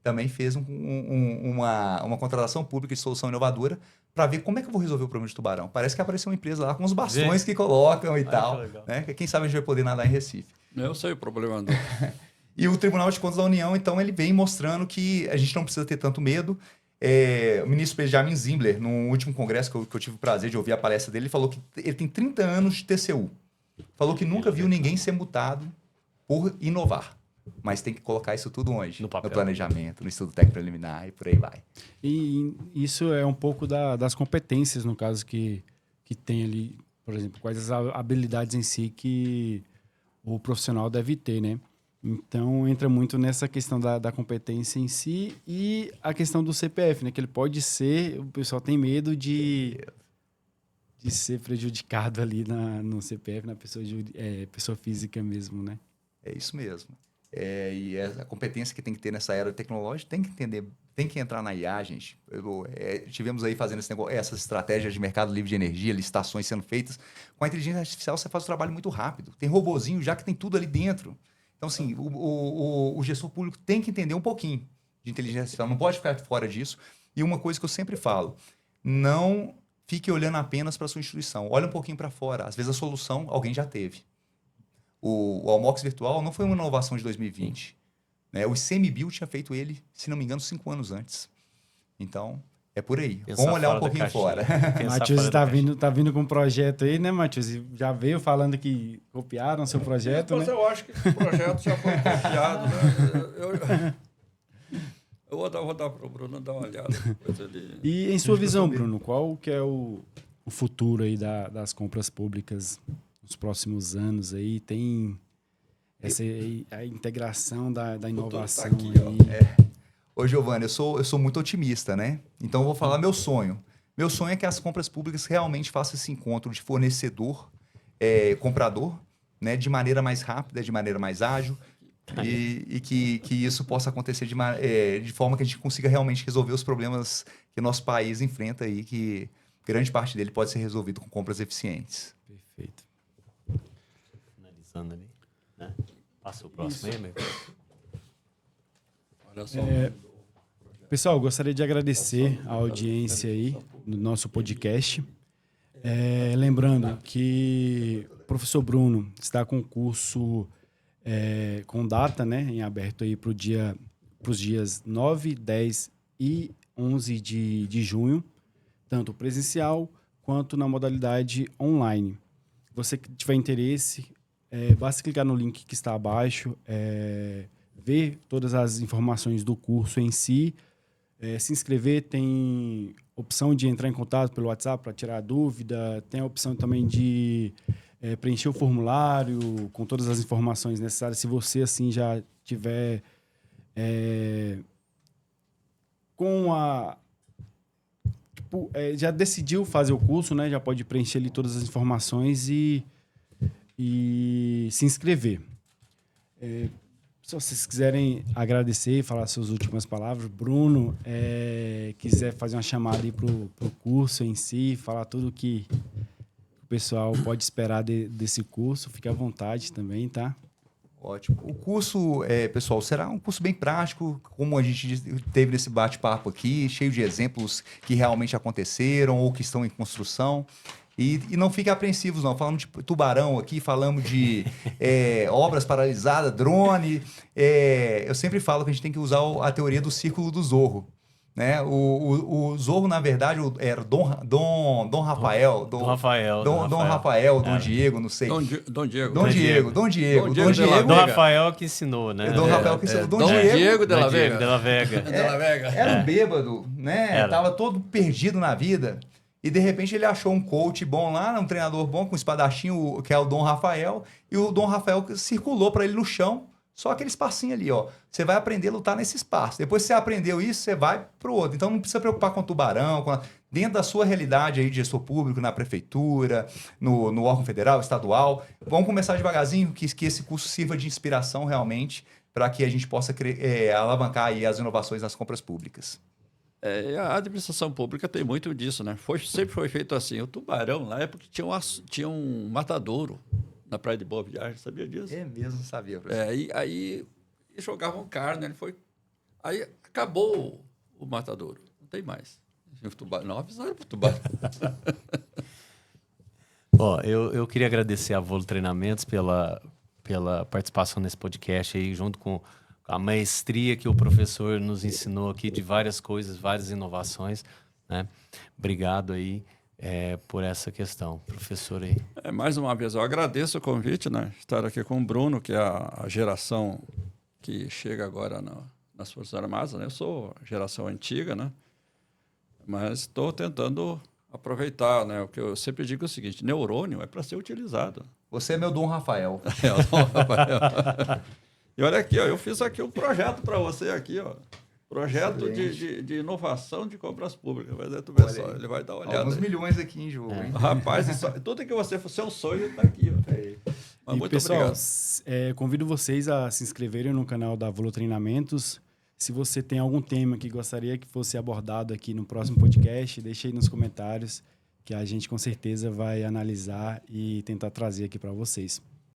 [SPEAKER 4] Também fez uma contratação pública de solução inovadora para ver como é que eu vou resolver o problema de tubarão. Parece que apareceu uma empresa lá com os bastões que colocam e tal. Né? Quem sabe a gente vai poder nadar em Recife.
[SPEAKER 3] Eu sei o problema.
[SPEAKER 4] E o Tribunal de Contas da União, então, ele vem mostrando que a gente não precisa ter tanto medo. O ministro Benjamin Zimbler, no último congresso que eu tive o prazer de ouvir a palestra dele, ele falou que ele tem 30 anos de TCU. Falou que nunca viu ninguém ser multado por inovar. Mas tem que colocar isso tudo onde? No planejamento, no estudo técnico preliminar e por aí vai.
[SPEAKER 1] E isso é um pouco das competências, no caso, que tem ali por exemplo, quais as habilidades em si que o profissional deve ter, né? Então, entra muito nessa questão da competência em si e a questão do CPF, né? Que ele pode ser, o pessoal tem medo de ser prejudicado ali no CPF, na pessoa física mesmo, né?
[SPEAKER 4] É isso mesmo. E a competência que tem que ter nessa era tecnológica tem que entender, tem que entrar na IA, gente. Tivemos aí fazendo essas estratégias de mercado livre de energia, licitações sendo feitas. Com a inteligência artificial, você faz o trabalho muito rápido. Tem robozinho já que tem tudo ali dentro. Então, assim, o gestor público tem que entender um pouquinho de inteligência artificial, não pode ficar fora disso. E uma coisa que eu sempre falo, não fique olhando apenas para a sua instituição. Olha um pouquinho para fora. Às vezes a solução alguém já teve. O Almox Virtual não foi uma inovação de 2020. Né? O ICMBio tinha feito ele, se não me engano, 5 anos antes. Então, é por aí. Vamos olhar um pouquinho fora.
[SPEAKER 1] Matheus está vindo com um projeto aí, né, Matheus? Já veio falando que copiaram seu projeto,
[SPEAKER 3] Mas
[SPEAKER 1] né?
[SPEAKER 3] eu acho que esse projeto já foi copiado, né? Eu vou dar para o Bruno dar uma olhada.
[SPEAKER 1] E em sua visão, Bruno, qual que é o futuro aí das compras públicas nos próximos anos aí? Tem a integração da inovação
[SPEAKER 3] tá aqui,
[SPEAKER 1] aí.
[SPEAKER 4] Ô, Giovanni, eu sou muito otimista, né? Então, eu vou falar meu sonho. Meu sonho é que as compras públicas realmente façam esse encontro de fornecedor, comprador, né? De maneira mais rápida, de maneira mais ágil. E que isso possa acontecer de forma que a gente consiga realmente resolver os problemas que o nosso país enfrenta aí, que grande parte dele pode ser resolvido com compras eficientes.
[SPEAKER 1] Perfeito.
[SPEAKER 2] Finalizando ali, né? Passa o próximo aí, meu.
[SPEAKER 3] Olha só.
[SPEAKER 1] Pessoal, gostaria de agradecer a audiência aí do nosso podcast. Lembrando que o professor Bruno está com o curso com data, né, em aberto aí para os dias 9, 10 e 11 de junho, tanto presencial quanto na modalidade online. Você que tiver interesse, basta clicar no link que está abaixo, ver todas as informações do curso em si, se inscrever, tem opção de entrar em contato pelo WhatsApp para tirar dúvida, tem a opção também de preencher o formulário com todas as informações necessárias. Se você assim já tiver já decidiu fazer o curso, né? Já pode preencher ali todas as informações e se inscrever. Se vocês quiserem agradecer e falar suas últimas palavras, Bruno, quiser fazer uma chamada aí para o curso em si, falar tudo que o pessoal pode esperar desse curso, fique à vontade também, tá?
[SPEAKER 4] Ótimo. O curso, pessoal, será um curso bem prático, como a gente teve nesse bate-papo aqui, cheio de exemplos que realmente aconteceram ou que estão em construção. E não fiquem apreensivos, não. Falamos de tubarão aqui, falamos de obras paralisadas, drone. Eu sempre falo que a gente tem que usar a teoria do círculo do Zorro. Né? O Zorro, na verdade, era Dom Rafael. Dom Rafael, Dom Diego, não sei.
[SPEAKER 3] Dom Diego.
[SPEAKER 4] Dom Diego.
[SPEAKER 2] Dom Rafael que ensinou, né?
[SPEAKER 4] Dom Rafael que ensinou.
[SPEAKER 3] Dom Diego de la Vega.
[SPEAKER 2] De la Vega.
[SPEAKER 4] Era um bêbado, né? Tava todo perdido na vida. E, de repente, ele achou um coach bom lá, um treinador bom, com um espadachim, que é o Dom Rafael. E o Dom Rafael circulou para ele no chão, só aquele espacinho ali, ó. Você vai aprender a lutar nesse espaço. Depois que você aprendeu isso, você vai para o outro. Então, não precisa preocupar com o tubarão, dentro da sua realidade aí de gestor público, na prefeitura, no órgão federal, estadual. Vamos começar devagarzinho, que esse curso sirva de inspiração realmente para que a gente possa alavancar aí as inovações nas compras públicas.
[SPEAKER 3] A administração pública tem muito disso, né? Sempre foi feito assim. O tubarão, lá é porque tinha um matadouro na Praia de Boa Viagem, sabia disso?
[SPEAKER 4] É mesmo, sabia.
[SPEAKER 3] Aí jogavam carne, aí acabou o matadouro, não tem mais. Não avisaram para o tubarão.
[SPEAKER 2] Eu queria agradecer a Volo Treinamentos pela participação nesse podcast aí, junto com a maestria que o professor nos ensinou aqui de várias coisas, várias inovações, né? Obrigado aí por essa questão, professor aí.
[SPEAKER 3] Mais uma vez, eu agradeço o convite, né? Estar aqui com o Bruno, que é a geração que chega agora nas Forças Armadas, né? Eu sou geração antiga, né? Mas estou tentando aproveitar, né? O que eu sempre digo é o seguinte, neurônio é para ser utilizado.
[SPEAKER 4] Você é meu Dom Rafael.
[SPEAKER 3] E olha aqui, ó, eu fiz aqui um projeto para você aqui, ó. Projeto de inovação de compras públicas. Mas tu vê só, ele vai dar uma olhada.
[SPEAKER 4] Alguns
[SPEAKER 3] aí.
[SPEAKER 4] milhões aqui em jogo, hein?
[SPEAKER 3] Rapaz, tudo que você for, seu sonho está aqui, ó. Mas
[SPEAKER 1] E,
[SPEAKER 3] muito
[SPEAKER 1] pessoal,
[SPEAKER 3] obrigado.
[SPEAKER 1] convido vocês a se inscreverem no canal da Volo Treinamentos. Se você tem algum tema que gostaria que fosse abordado aqui no próximo podcast, deixe aí nos comentários que a gente com certeza vai analisar e tentar trazer aqui para vocês.